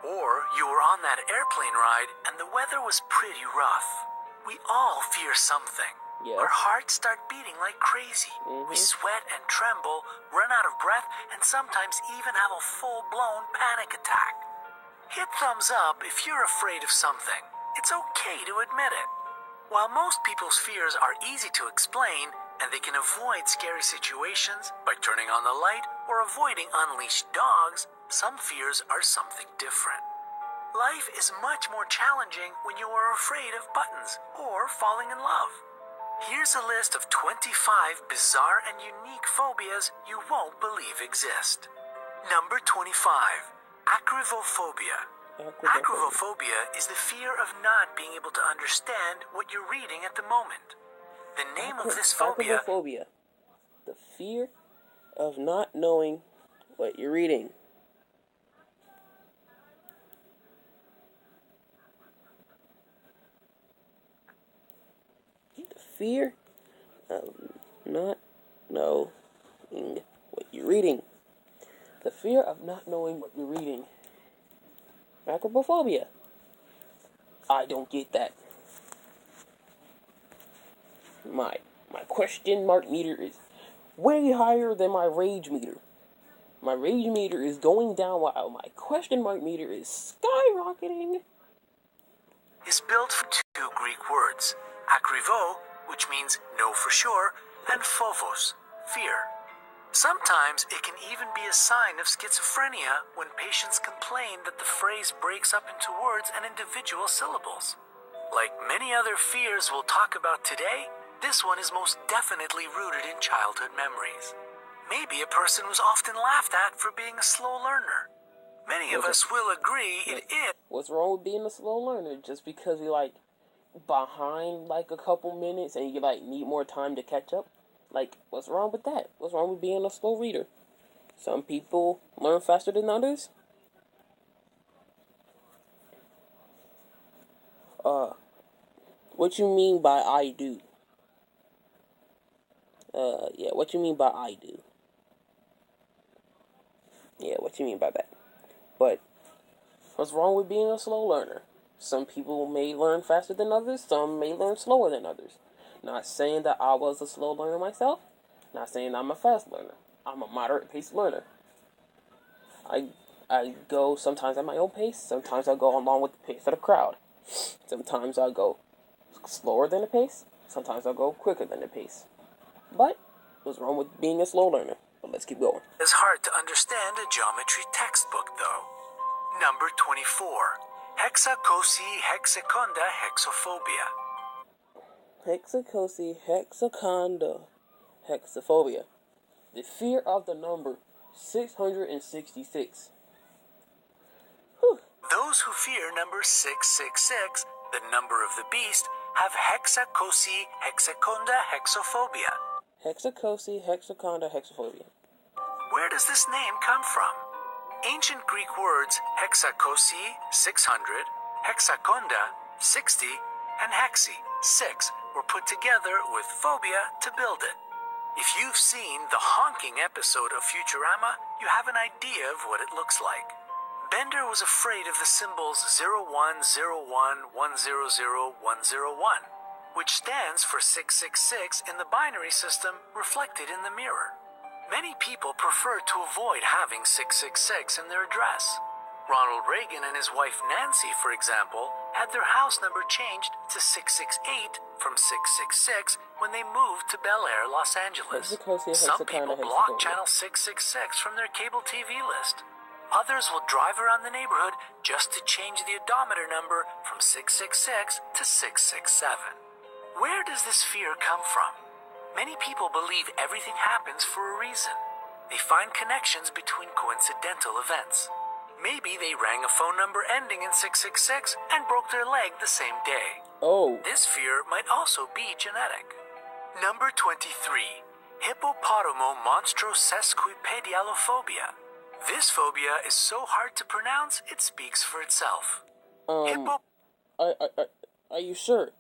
Or you were on that airplane ride and the weather was pretty rough. We all fear something. Yes. Our hearts start beating like crazy. We sweat and tremble, run out of breath, and sometimes even have a full-blown panic attack. Hit thumbs up if you're afraid of something. It's okay to admit it. While most people's fears are easy to explain, and they can avoid scary situations by turning on the light or avoiding unleashed dogs, some fears are something different. Life is much more challenging when you are afraid of buttons or falling in love. Here's a list of 25 bizarre and unique phobias you won't believe exist. Number 25, acryvophobia. Acryvophobia is the fear of not being able to understand what you're reading at the moment. The name of this phobia... Acryvophobia. The fear of not knowing what you're reading. The fear of not knowing what you're reading. The fear of not knowing what you're reading. Acryvophobia. I don't get that. My question mark meter is way higher than my rage meter. My rage meter is going down while my question mark meter is skyrocketing. Is built from two Greek words, akrivo, which means know for sure, and phobos, fear. Sometimes it can even be a sign of schizophrenia when patients complain that the phrase breaks up into words and individual syllables. Like many other fears we'll talk about today, this one is most definitely rooted in childhood memories. Maybe a person was often laughed at for being a slow learner. Many of us will agree it is. What's wrong with being a slow learner? Just because you're like behind like a couple minutes and you like need more time to catch up? Like, what's wrong with that? What's wrong with being a slow reader? Some people learn faster than others. What you mean by I do? Yeah, what you mean by I do? Yeah, what you mean by that? But what's wrong with being a slow learner? Some people may learn faster than others, some may learn slower than others. Not saying that I was a slow learner myself, not saying I'm a fast learner. I'm a moderate pace learner. I go sometimes at my own pace, sometimes I go along with the pace of the crowd. Sometimes I go slower than the pace, sometimes I go quicker than the pace. But what's wrong with being a slow learner? But let's keep going. It's hard to understand a geometry textbook, though. Number 24. Hexacosi-hexaconda hexophobia. Hexacosi-hexaconda hexophobia. The fear of the number 666. Whew. Those who fear number 666, the number of the beast, have hexacosi-hexaconda hexophobia. Hexacosi-hexaconda hexophobia. Where does this name come from? Ancient Greek words hexacosi, 600, hexaconda, 60, and hexi, 6, were put together with phobia to build it. If you've seen the honking episode of Futurama, you have an idea of what it looks like. Bender was afraid of the symbols 0101100101, which stands for 666 in the binary system reflected in the mirror. Many people prefer to avoid having 666 in their address. Ronald Reagan and his wife Nancy, for example, had their house number changed to 668 from 666 when they moved to Bel Air, Los Angeles. Some people block channel 666 from their cable TV list. Others will drive around the neighborhood just to change the odometer number from 666 to 667. Where does this fear come from? Many people believe everything happens for a reason. They find connections between coincidental events. Maybe they rang a phone number ending in 666 and broke their leg the same day. Oh. This fear might also be genetic. Number 23. Hippopotamomonstrosesquipedalophobia. This phobia is so hard to pronounce, it speaks for itself. Are you sure?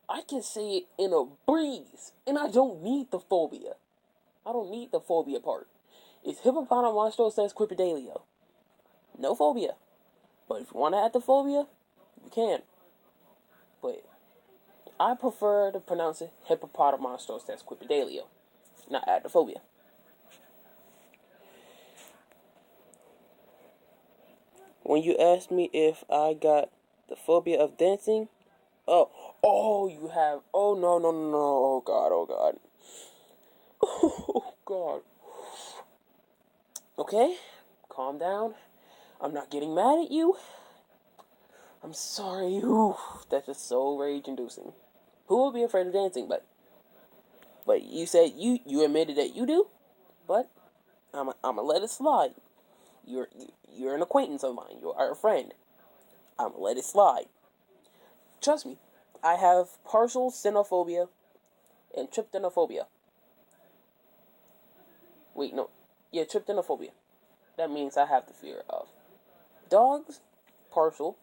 I can say it in a breeze, and I don't need the phobia. I don't need the phobia part. It's hippopotamonstrosesquipedalio. No phobia. But if you want to add the phobia, you can. But I prefer to pronounce it hippopotamonstrosesquipedalio, not add the phobia. When you asked me if I got the phobia of dancing, you have, no, oh God. Oh God. Okay, calm down. I'm not getting mad at you. I'm sorry. Ooh, that's just so rage-inducing. Who would be afraid of dancing? But you said you admitted that you do. But I'ma let it slide. You're an acquaintance of mine. You're a friend. I'ma let it slide. Trust me. I have partial cynophobia and tryptanophobia. Wait, no. Yeah, tryptanophobia. That means I have the fear of dogs, partial,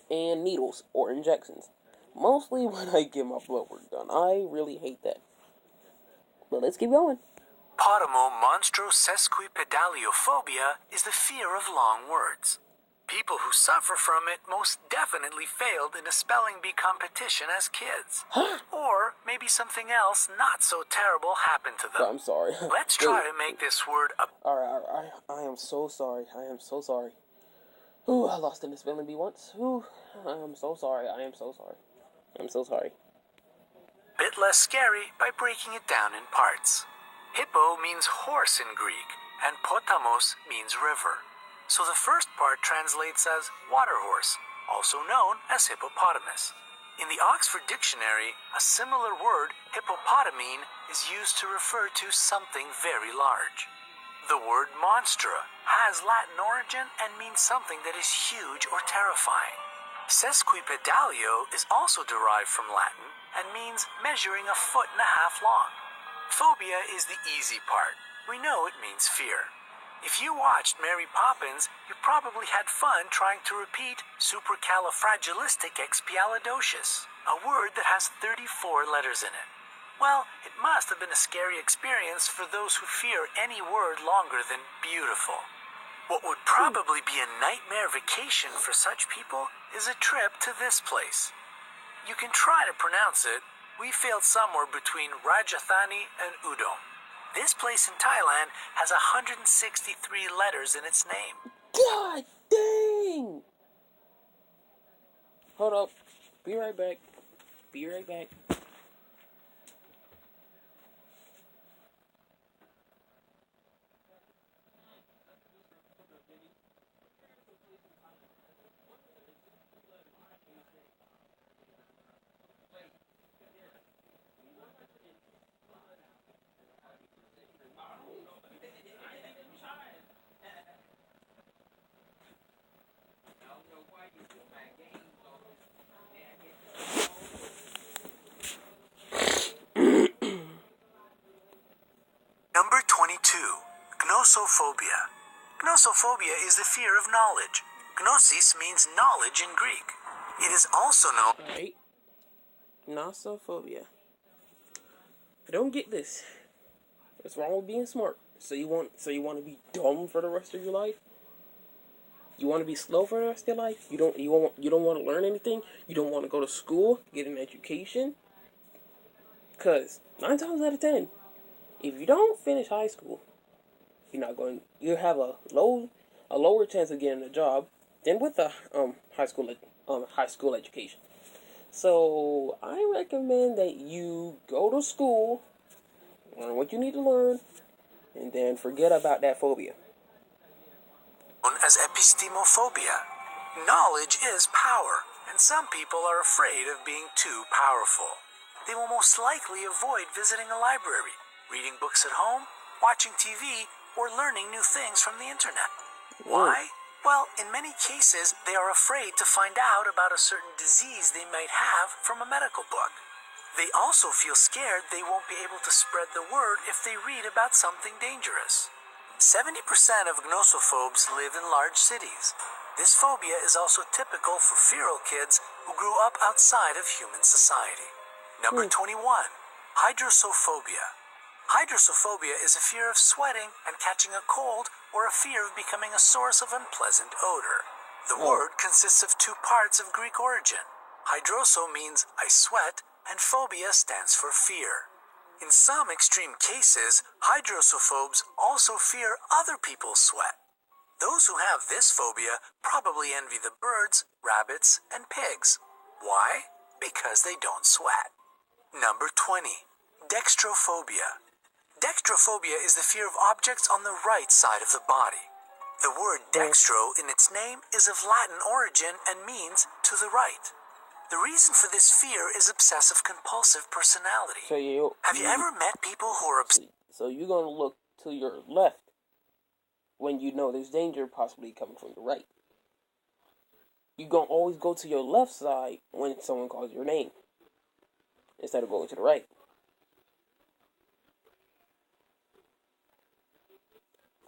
and needles or injections. Mostly when I get my blood work done. I really hate that. But let's keep going. Potamomonstrosesquipedaliophobia is the fear of long words. People who suffer from it most definitely failed in a spelling bee competition as kids. Or maybe something else not so terrible happened to them. I'm sorry. Let's try to make this word a... Alright. I am so sorry. Ooh, I lost in the spelling bee once. Ooh, I am so sorry. I'm so sorry. bit less scary by breaking it down in parts. Hippo means horse in Greek, and potamos means river. So the first part translates as water horse, also known as hippopotamus. In the Oxford Dictionary, a similar word, hippopotamine, is used to refer to something very large. The word monstra has Latin origin and means something that is huge or terrifying. Sesquipedalio is also derived from Latin and means measuring 1.5 feet long. Phobia is the easy part. We know it means fear. If you watched Mary Poppins, you probably had fun trying to repeat supercalifragilisticexpialidocious, a word that has 34 letters in it. Well, it must have been a scary experience for those who fear any word longer than beautiful. What would probably be a nightmare vacation for such people is a trip to this place. You can try to pronounce it. We failed somewhere between Rajathani and Udon. This place in Thailand has 163 letters in its name. God dang! Hold up. Be right back. Number 22. Gnosophobia. Gnosophobia is the fear of knowledge. Gnosis means knowledge in Greek. It is also known... Alright. Gnosophobia. I don't get this. What's wrong with being smart? So you want to be dumb for the rest of your life? You want to be slow for the rest of your life? You don't want to learn anything? You don't want to go to school, get an education? 'Cause 9 times out of 10, If you don't finish high school, you have a lower chance of getting a job than with a high school education. So I recommend that you go to school, learn what you need to learn, and then forget about that phobia. Known as epistemophobia. Knowledge is power, and some people are afraid of being too powerful. They will most likely avoid visiting a library, reading books at home, watching TV, or learning new things from the internet. Why? Well, in many cases, they are afraid to find out about a certain disease they might have from a medical book. They also feel scared they won't be able to spread the word if they read about something dangerous. 70% of gnosophobes live in large cities. This phobia is also typical for feral kids who grew up outside of human society. Number 21, hydrosophobia. Hydrosophobia is a fear of sweating and catching a cold or a fear of becoming a source of unpleasant odor. The word consists of two parts of Greek origin. Hydroso means I sweat, and phobia stands for fear. In some extreme cases, hydrosophobes also fear other people's sweat. Those who have this phobia probably envy the birds, rabbits, and pigs. Why? Because they don't sweat. Number 20, dextrophobia. Dextrophobia is the fear of objects on the right side of the body. The word dextro in its name is of Latin origin and means to the right. The reason for this fear is obsessive-compulsive personality. Have you ever met people who are So you're going to look to your left when you know there's danger possibly coming from the right. You're going to always go to your left side when someone calls your name instead of going to the right.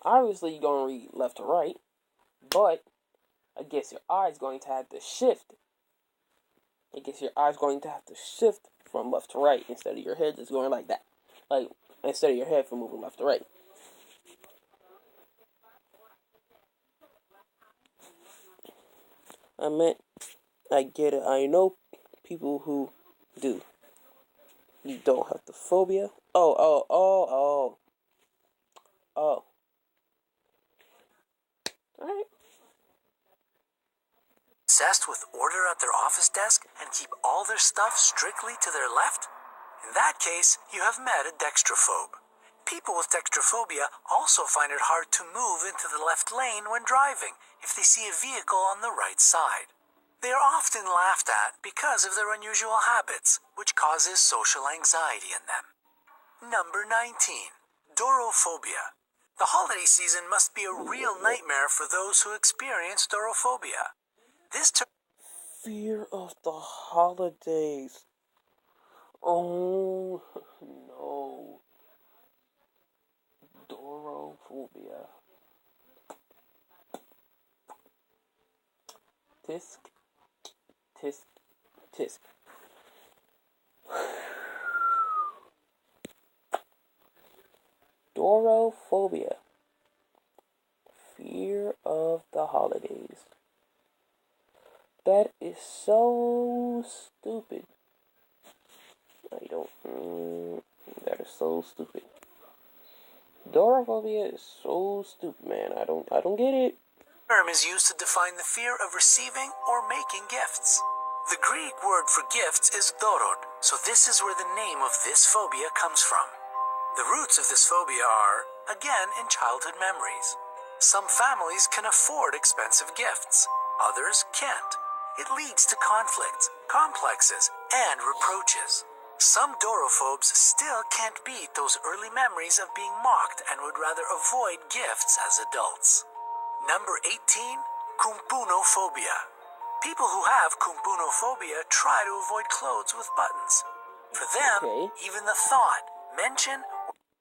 Obviously, you're going to read left to right, but I guess your eye's going to have to shift. From left to right instead of your head just going like that. Like, instead of your head from moving left to right. I get it. I know people who do. You don't have the phobia. Oh. Alright. obsessed with order at their office desk and keep all their stuff strictly to their left? In that case, you have met a dextrophobe. People with dextrophobia also find it hard to move into the left lane when driving if they see a vehicle on the right side. They are often laughed at because of their unusual habits, which causes social anxiety in them. Number 19. Dorophobia. The holiday season must be a real nightmare for those who experience dorophobia. This Fear of the holidays. Oh, no. Dorophobia. Tisk. Tisk. Tisk. Dorophobia. Fear of the holidays. That is so stupid. That is so stupid. Dorophobia is so stupid, man. I don't get it. term is used to define the fear of receiving or making gifts. The Greek word for gifts is dorod, so this is where the name of this phobia comes from. The roots of this phobia are, again, in childhood memories. Some families can afford expensive gifts, others can't. It leads to conflicts, complexes, and reproaches. Some dorophobes still can't beat those early memories of being mocked and would rather avoid gifts as adults. Number 18, kumpunophobia. People who have kumpunophobia try to avoid clothes with buttons. For them, even the thought, mention,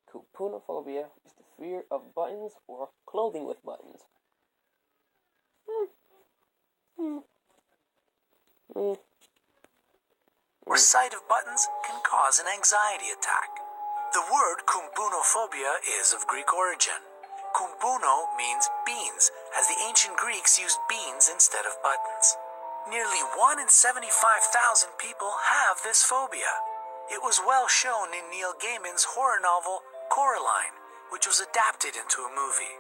Kumpunophobia is the fear of buttons or clothing with buttons. or sight of buttons can cause an anxiety attack. The word kumpunophobia is of Greek origin. Kumpuno means beans, as the ancient Greeks used beans instead of buttons. Nearly 1 in 75,000 people have this phobia. It was well shown in Neil Gaiman's horror novel Coraline, which was adapted into a movie.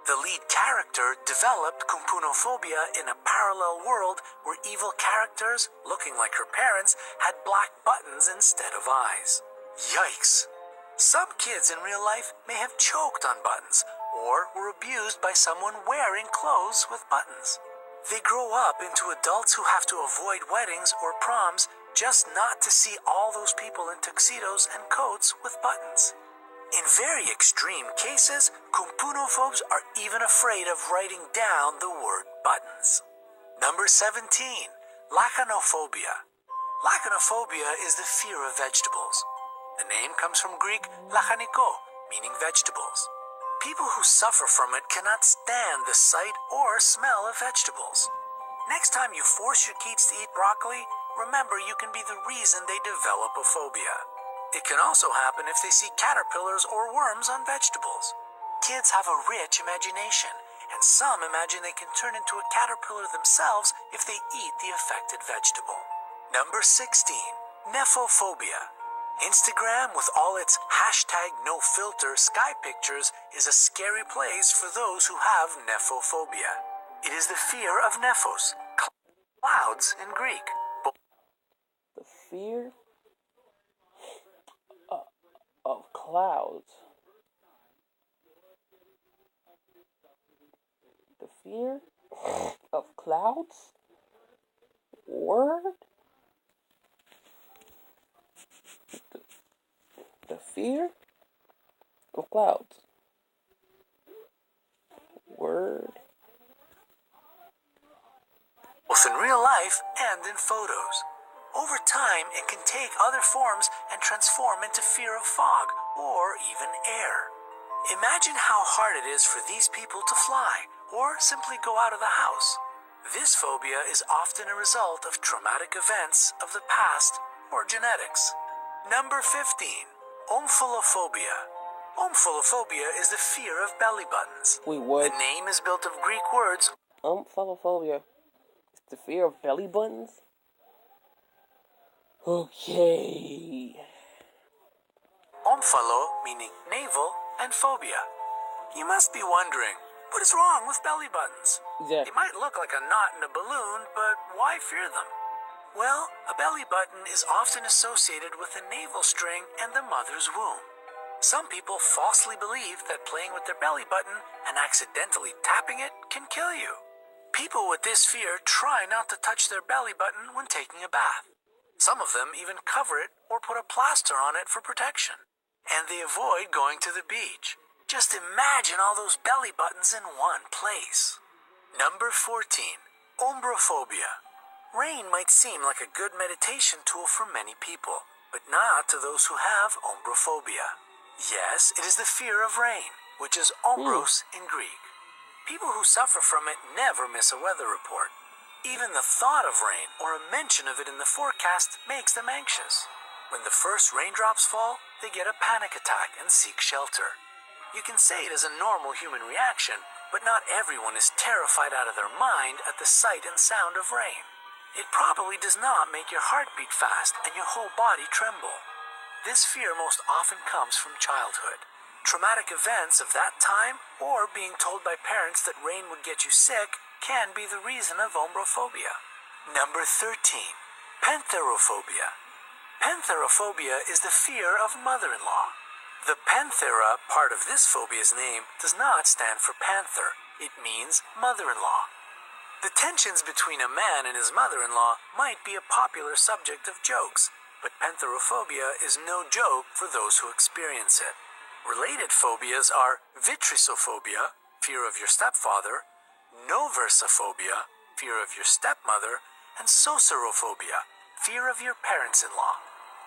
The lead character developed kumpunophobia in a parallel world where evil characters, looking like her parents, had black buttons instead of eyes. Yikes! Some kids in real life may have choked on buttons or were abused by someone wearing clothes with buttons. They grow up into adults who have to avoid weddings or proms just not to see all those people in tuxedos and coats with buttons. In very extreme cases, kumpunophobes are even afraid of writing down the word buttons. Number 17, lachanophobia. Lachanophobia is the fear of vegetables. The name comes from Greek lachaniko, meaning vegetables. People who suffer from it cannot stand the sight or smell of vegetables. Next time you force your kids to eat broccoli, remember you can be the reason they develop a phobia. It can also happen if they see caterpillars or worms on vegetables. Kids have a rich imagination, and some imagine they can turn into a caterpillar themselves if they eat the affected vegetable. Number 16, nephophobia. Instagram, with all its #NoFilter sky pictures, is a scary place for those who have nephophobia. It is the fear of nephos, clouds in Greek. The fear of clouds. The fear of clouds? Word? The fear of clouds. Word. Both in real life and in photos. Over time, it can take other forms and transform into fear of fog or even air. Imagine how hard it is for these people to fly or simply go out of the house. This phobia is often a result of traumatic events of the past or genetics. Number 15, omphalophobia. Omphalophobia is the fear of belly buttons. Wait, what? The name is built of Greek words. Omphalophobia. It's the fear of belly buttons? Okay. Omphalo, meaning navel, and phobia. You must be wondering, what is wrong with belly buttons? Exactly. They might look like a knot in a balloon, but why fear them? Well, a belly button is often associated with the navel string and the mother's womb. Some people falsely believe that playing with their belly button and accidentally tapping it can kill you. People with this fear try not to touch their belly button when taking a bath. Some of them even cover it or put a plaster on it for protection. And they avoid going to the beach. Just imagine all those belly buttons in one place. Number 14, ombrophobia. Rain might seem like a good meditation tool for many people, but not to those who have ombrophobia. Yes, it is the fear of rain, which is ombros in Greek. People who suffer from it never miss a weather report. Even the thought of rain or a mention of it in the forecast makes them anxious. When the first raindrops fall, they get a panic attack and seek shelter. You can say it is a normal human reaction, but not everyone is terrified out of their mind at the sight and sound of rain. It probably does not make your heart beat fast and your whole body tremble. This fear most often comes from childhood. Traumatic events of that time, or being told by parents that rain would get you sick, can be the reason of ombrophobia. Number 13, pantherophobia. Pantherophobia is the fear of mother-in-law. The panthera part of this phobia's name does not stand for panther. It means mother-in-law. The tensions between a man and his mother-in-law might be a popular subject of jokes, but pantherophobia is no joke for those who experience it. Related phobias are vitrysophobia, fear of your stepfather, noversophobia, fear of your stepmother, and socerophobia, fear of your parents-in-law.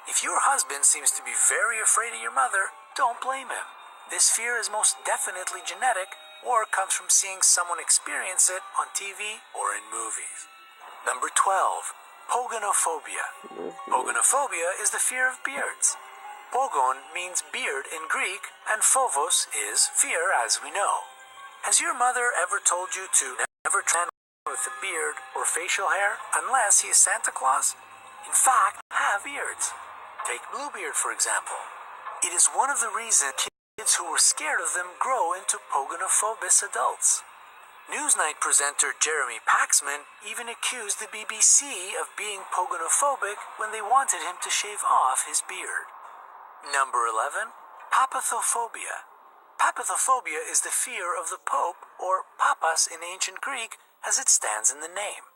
If your husband seems to be very afraid of your mother, don't blame him. This fear is most definitely genetic or comes from seeing someone experience it on TV or in movies. Number 12, pogonophobia. Pogonophobia is the fear of beards. Pogon means beard in Greek, and phobos is fear, as we know. Has your mother ever told you to never try with a beard or facial hair unless he is Santa Claus? In fact, have beards. Take Bluebeard, for example. It is one of the reasons kids who were scared of them grow into pogonophobous adults. Newsnight presenter Jeremy Paxman even accused the BBC of being pogonophobic when they wanted him to shave off his beard. Number 11. Papathophobia. Papathophobia is the fear of the Pope, or papas in ancient Greek, as it stands in the name.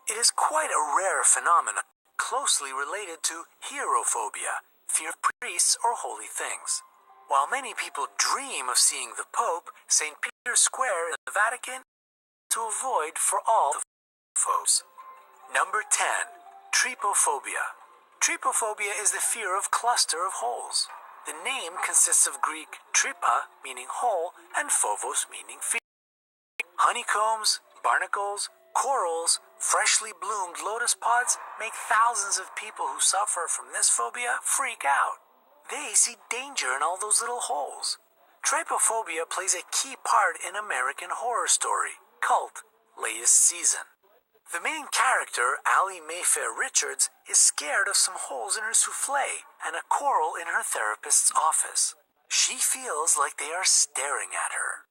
It is quite a rare phenomenon, closely related to hierophobia, fear of priests or holy things. While many people dream of seeing the Pope, St. Peter's Square in the Vatican to avoid for all the foes. Number 10. Trypophobia. Trypophobia is the fear of cluster of holes. The name consists of Greek trypa, meaning hole, and phobos, meaning fear. Honeycombs, barnacles, corals, freshly bloomed lotus pods make thousands of people who suffer from this phobia freak out. They see danger in all those little holes. Trypophobia plays a key part in American Horror Story, Cult, latest season. The main character, Allie Mayfair Richards, is scared of some holes in her souffle and a coral in her therapist's office. She feels like they are staring at her.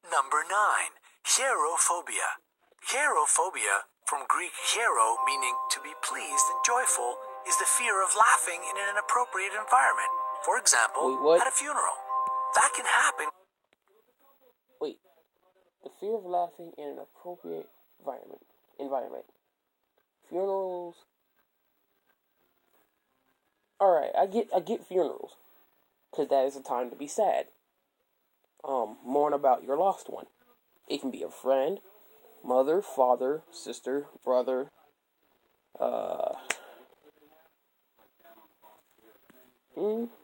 Number 9. Hierophobia. Hierophobia, from Greek hiero meaning to be pleased and joyful, is the fear of laughing in an inappropriate environment. For example, at a funeral. That can happen. Wait. The fear of laughing in an appropriate environment. Funerals. Alright, I get funerals. Because that is a time to be sad. Mourn about your lost one. It can be a friend, mother, father, sister, brother,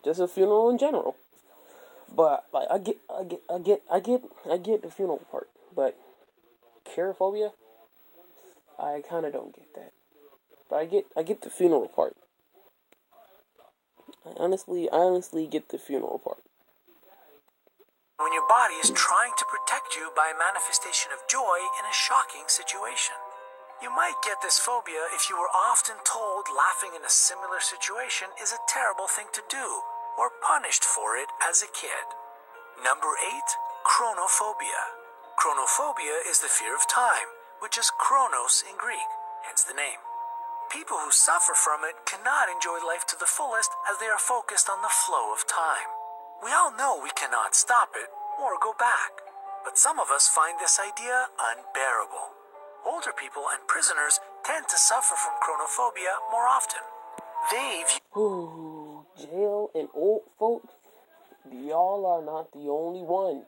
just a funeral in general. But like I get the funeral part. But carophobia, I kind of don't get that. But I get the funeral part. I honestly get the funeral part. When your body is trying to protect you by a manifestation of joy in a shocking situation. You might get this phobia if you were often told laughing in a similar situation is a terrible thing to do, or punished for it as a kid. Number 8. Chronophobia. Chronophobia is the fear of time, which is chronos in Greek, hence the name. People who suffer from it cannot enjoy life to the fullest as they are focused on the flow of time. We all know we cannot stop it or go back, but some of us find this idea unbearable. Older people and prisoners tend to suffer from chronophobia more often. They view jail and old folks, y'all are not the only one.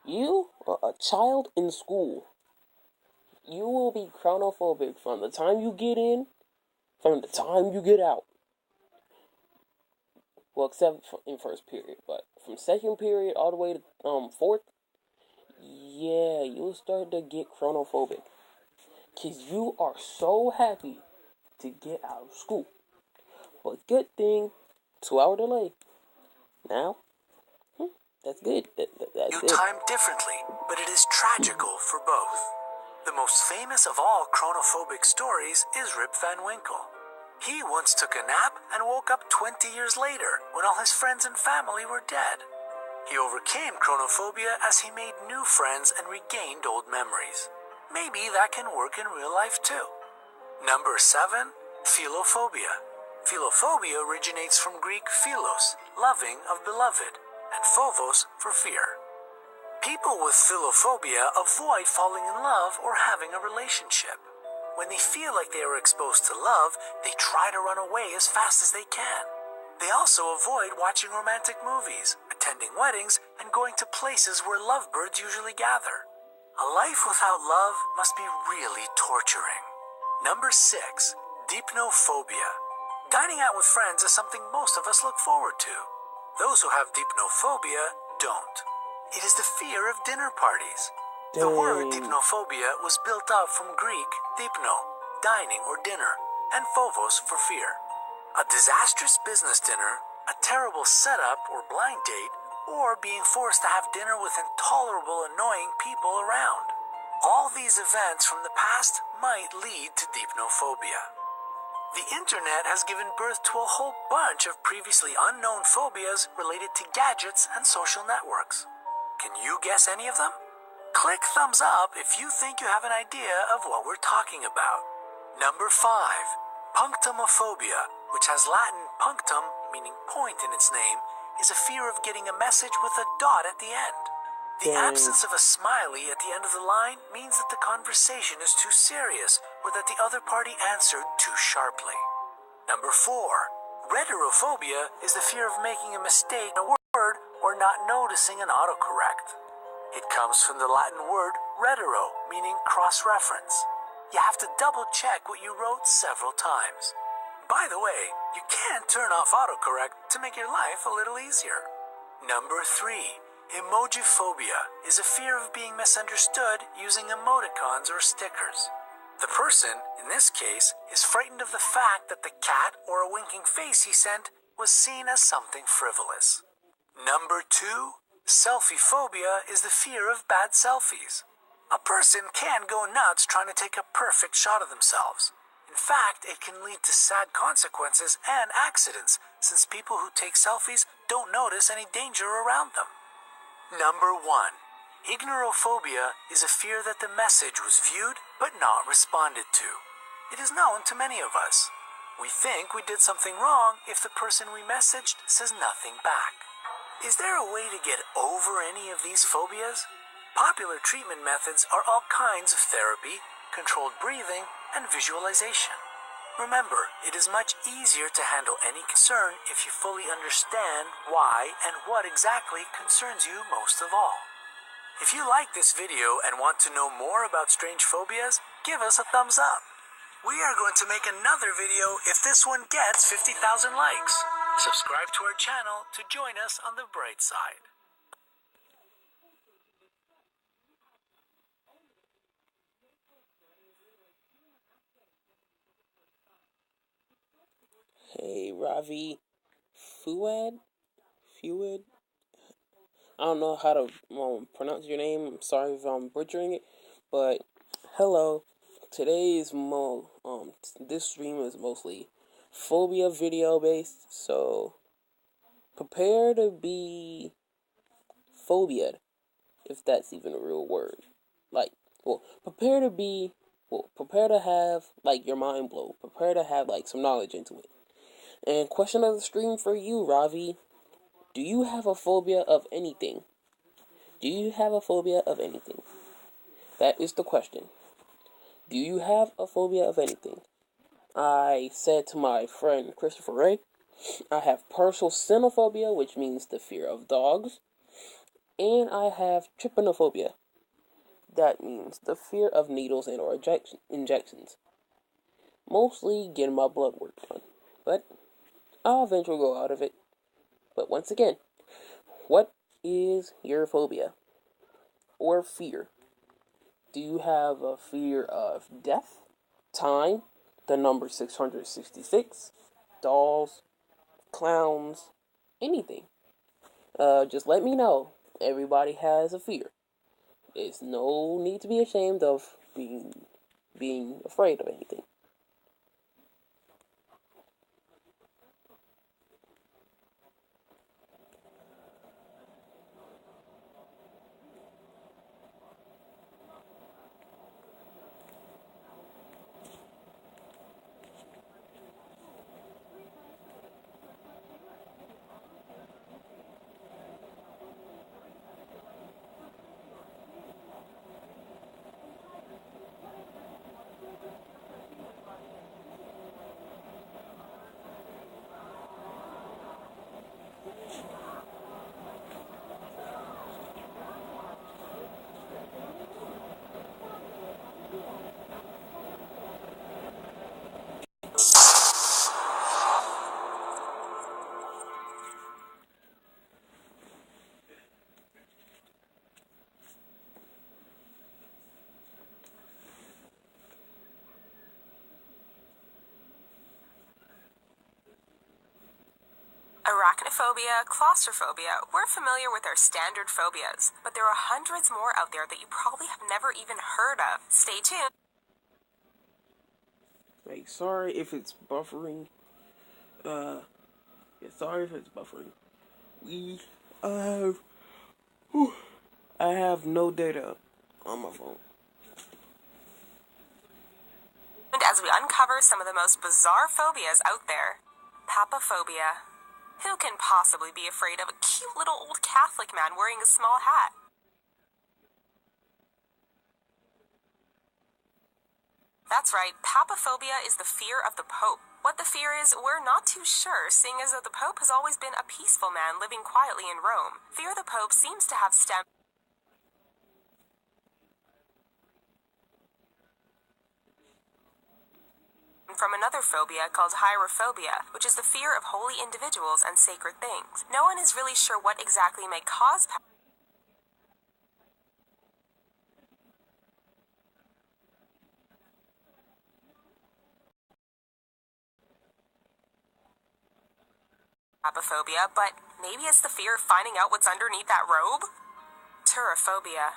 You are a child in school. You will be chronophobic from the time you get in, from the time you get out. Well, except in first period, but from second period all the way to fourth, yeah, you'll start to get chronophobic. Because you are so happy to get out of school. But good thing, 2-hour delay. Now, that's good. That's view good. time differently, but it is tragical for both. The most famous of all chronophobic stories is Rip Van Winkle. He once took a nap and woke up 20 years later when all his friends and family were dead. He overcame chronophobia as he made new friends and regained old memories. Maybe that can work in real life too. Number 7. Philophobia. Philophobia originates from Greek philos, loving of beloved, and phobos for fear. People with philophobia avoid falling in love or having a relationship. When they feel like they are exposed to love, they try to run away as fast as they can. They also avoid watching romantic movies, attending weddings, and going to places where lovebirds usually gather. A life without love must be really torturing. Number 6. Deipnophobia. Dining out with friends is something most of us look forward to. Those who have deipnophobia don't. It is the fear of dinner parties. The word deipnophobia was built up from Greek deipno, dining or dinner, and phobos for fear. A disastrous business dinner, a terrible setup or blind date, or being forced to have dinner with intolerable, annoying people around. All these events from the past might lead to deipnophobia. The internet has given birth to a whole bunch of previously unknown phobias related to gadgets and social networks. Can you guess any of them? Click thumbs up if you think you have an idea of what we're talking about. Number 5. Punctumophobia, which has Latin punctum, meaning point in its name, is a fear of getting a message with a dot at the end. The absence of a smiley at the end of the line means that the conversation is too serious or that the other party answered too sharply. Number 4. Rheterophobia is the fear of making a mistake in a word or not noticing an autocorrect. It comes from the Latin word rhetero, meaning cross-reference. You have to double-check what you wrote several times. By the way, you can turn off autocorrect to make your life a little easier. Number 3. Emojiphobia is a fear of being misunderstood using emoticons or stickers. The person, in this case, is frightened of the fact that the cat or a winking face he sent was seen as something frivolous. Number 2. Selfiephobia is the fear of bad selfies. A person can go nuts trying to take a perfect shot of themselves. In fact, it can lead to sad consequences and accidents, since people who take selfies don't notice any danger around them. Number 1. Ignorophobia is a fear that the message was viewed but not responded to. It is known to many of us. We think we did something wrong if the person we messaged says nothing back. Is there a way to get over any of these phobias? Popular treatment methods are all kinds of therapy, controlled breathing, and visualization. Remember, it is much easier to handle any concern if you fully understand why and what exactly concerns you most of all. If you like this video and want to know more about strange phobias, give us a thumbs up. We are going to make another video if this one gets 50,000 likes. Subscribe to our channel to join us on the bright side. Hey, Ravi Fuad? I don't know how to pronounce your name. I'm sorry if I'm butchering it, but hello. Today's this stream is mostly phobia video based, so prepare to be phobiaed, if that's even a real word. Prepare to have like your mind blow. Prepare to have like some knowledge into it. And question of the stream for you, Ravi. Do you have a phobia of anything? Do you have a phobia of anything? That is the question. Do you have a phobia of anything? I said to my friend Christopher Ray, I have partial cynophobia, which means the fear of dogs. And I have trypanophobia. That means the fear of needles and or injections. Mostly getting my blood work done. But I'll eventually go out of it. But once again, what is your phobia or fear? Do you have a fear of death, time, the number 666, dolls, clowns, anything? Just let me know. Everybody has a fear. There's no need to be ashamed of being afraid of anything. Arachnophobia, claustrophobia, we're familiar with our standard phobias, but there are hundreds more out there that you probably have never even heard of. Stay tuned. Like sorry if it's buffering. Yeah, sorry if it's buffering. I have no data on my phone. And as we uncover some of the most bizarre phobias out there, papaphobia. Who can possibly be afraid of a cute little old Catholic man wearing a small hat? That's right, papaphobia is the fear of the Pope. What the fear is, we're not too sure, seeing as though the Pope has always been a peaceful man living quietly in Rome. Fear of the Pope seems to have stemmed from another phobia called hierophobia, which is the fear of holy individuals and sacred things. No one is really sure what exactly may cause papaphobia, but maybe it's the fear of finding out what's underneath that robe? Turophobia.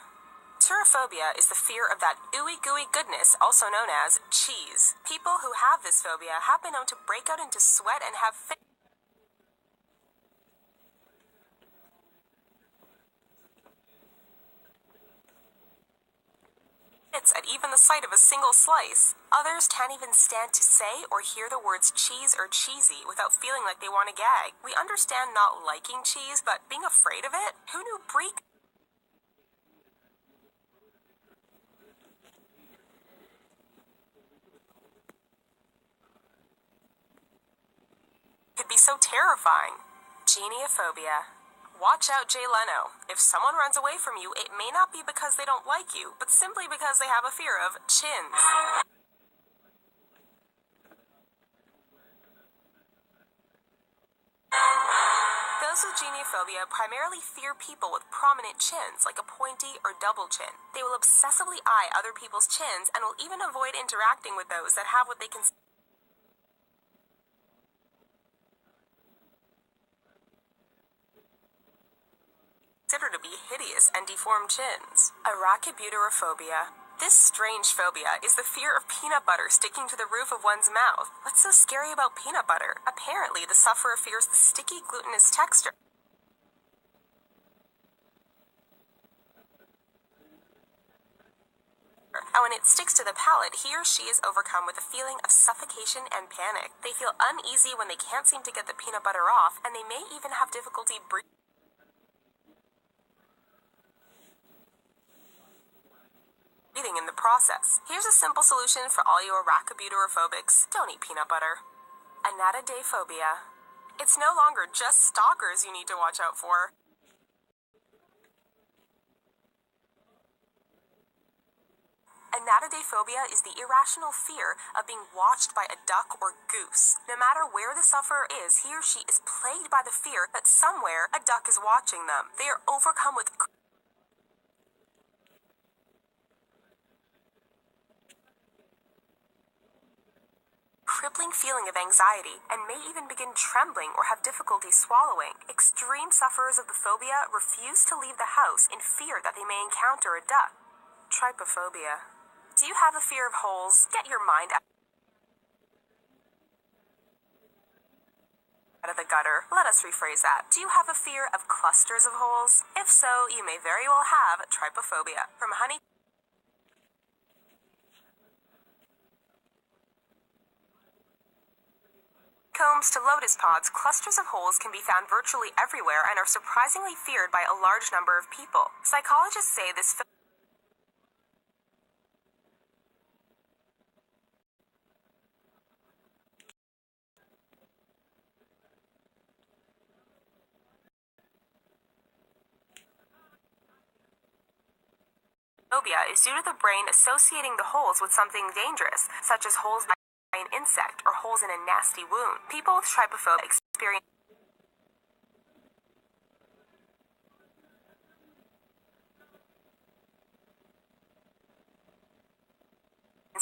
Turophobia is the fear of that ooey-gooey goodness, also known as cheese. People who have this phobia have been known to break out into sweat and have fits at even the sight of a single slice. Others can't even stand to say or hear the words cheese or cheesy without feeling like they want to gag. We understand not liking cheese, but being afraid of it? Who knew brie could be so terrifying? Geniophobia. Watch out, Jay Leno. If someone runs away from you, it may not be because they don't like you, but simply because they have a fear of chins. Those with geniophobia primarily fear people with prominent chins, like a pointy or double chin. They will obsessively eye other people's chins and will even avoid interacting with those that have what they consider to be hideous and deformed chins. Arachibutyrophobia. This strange phobia is the fear of peanut butter sticking to the roof of one's mouth. What's so scary about peanut butter? Apparently, the sufferer fears the sticky, glutinous texture. And when it sticks to the palate, he or she is overcome with a feeling of suffocation and panic. They feel uneasy when they can't seem to get the peanut butter off, and they may even have difficulty breathing in the process. Here's a simple solution for all you arachibutyrophobics. Don't eat peanut butter. Anatidaephobia. It's no longer just stalkers you need to watch out for. Anatidaephobia is the irrational fear of being watched by a duck or goose. No matter where the sufferer is, he or she is plagued by the fear that somewhere a duck is watching them. They are overcome with crippling feeling of anxiety and may even begin trembling or have difficulty swallowing. Extreme sufferers of the phobia refuse to leave the house in fear that they may encounter a duck. Trypophobia. Do you have a fear of holes? Get your mind out of the gutter. Let us rephrase that. Do you have a fear of clusters of holes? If so, you may very well have trypophobia. From honey combs to lotus pods, clusters of holes can be found virtually everywhere and are surprisingly feared by a large number of people. Psychologists say this phobia is due to the brain associating the holes with something dangerous, such as holes by an insect or holes in a nasty wound. People with trypophobia experience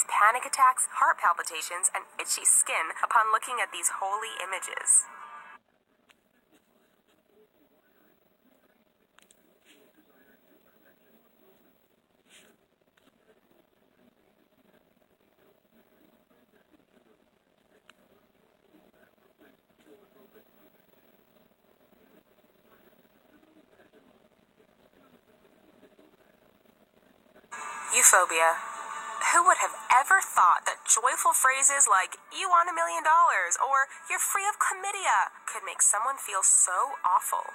panic attacks, heart palpitations, and itchy skin upon looking at these holy images. Euphobia. Who would have ever thought that joyful phrases like, "You won $1 million," or "You're free of chlamydia," could make someone feel so awful?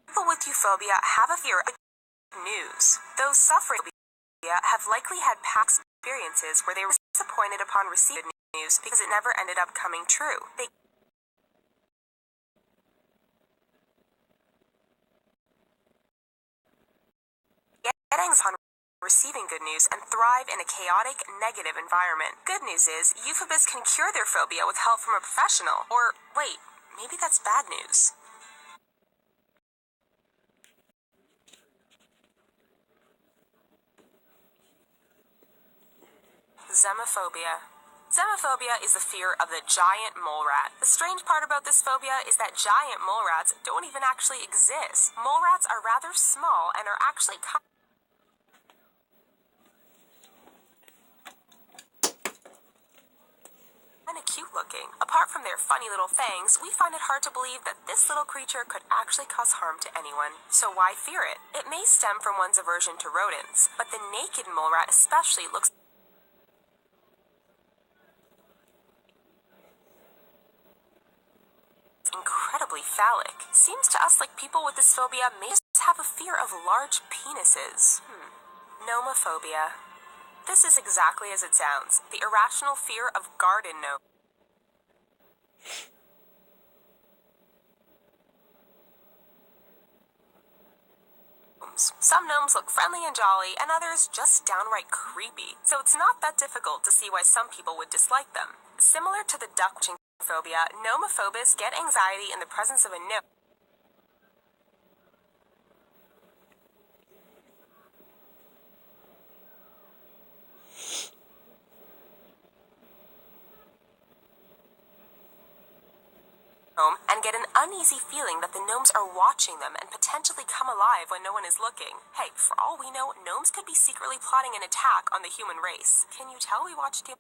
People with euphobia have a fear of news. Those suffering with euphobia have likely had past experiences where they were disappointed upon receiving news because it never ended up coming true. They get anxiety upon receiving good news and thrive in a chaotic, negative environment. Good news is, euphobists can cure their phobia with help from a professional. Or, wait, maybe that's bad news. Xenophobia. Xenophobia is the fear of the giant mole rat. The strange part about this phobia is that giant mole rats don't even actually exist. Mole rats are rather small and are actually kind of cute looking. Apart from their funny little fangs, we find it hard to believe that this little creature could actually cause harm to anyone. So why fear it? It may stem from one's aversion to rodents, but the naked mole rat especially looks incredibly phallic. Seems to us like people with this phobia may just have a fear of large penises. Nomophobia. This is exactly as it sounds, the irrational fear of garden gnomes. Some gnomes look friendly and jolly, and others just downright creepy. So it's not that difficult to see why some people would dislike them. Similar to the duck watching phobia, nomophobists get anxiety in the presence of a gnome. And get an uneasy feeling that the gnomes are watching them and potentially come alive when no one is looking. Hey, for all we know, gnomes could be secretly plotting an attack on the human race. Can you tell we watched the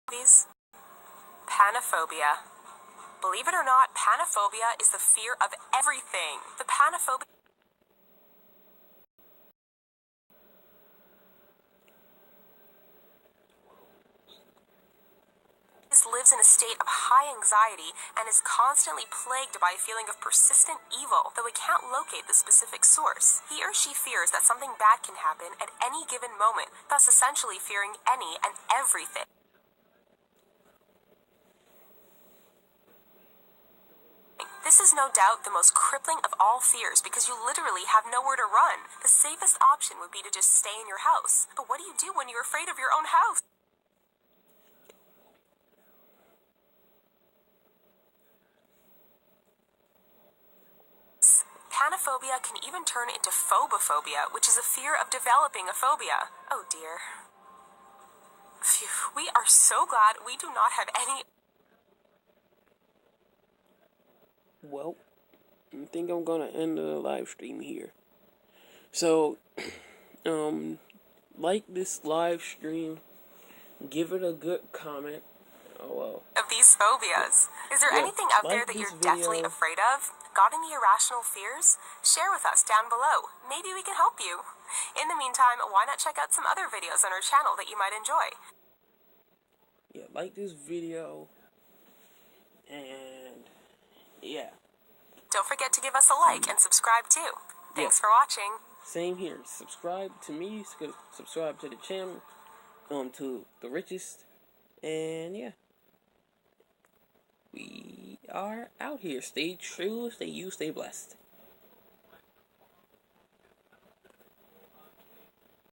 movies? Panophobia. Believe it or not, panophobia is the fear of everything. The panophobia lives in a state of high anxiety and is constantly plagued by a feeling of persistent evil, though it can't locate the specific source. He or she fears that something bad can happen at any given moment, thus essentially fearing any and everything. This is no doubt the most crippling of all fears because you literally have nowhere to run. The safest option would be to just stay in your house. But what do you do when you're afraid of your own house? Panophobia can even turn into phobophobia, which is a fear of developing a phobia. Oh dear. Phew, we are so glad we do not have any. Well, I think I'm gonna end the live stream here. So, like this live stream, give it a good comment. Oh well. Of these phobias. Is there anything out there that you're deathly afraid of? Got any irrational fears? Share with us down below. Maybe we can help you. In the meantime, why not check out some other videos on our channel that you might enjoy? Yeah, like this video. And yeah. Don't forget to give us a like and subscribe too. Thanks for watching. Same here. Subscribe to me. Subscribe to the channel. To the richest. And yeah. We are out here. Stay true, stay you, stay blessed.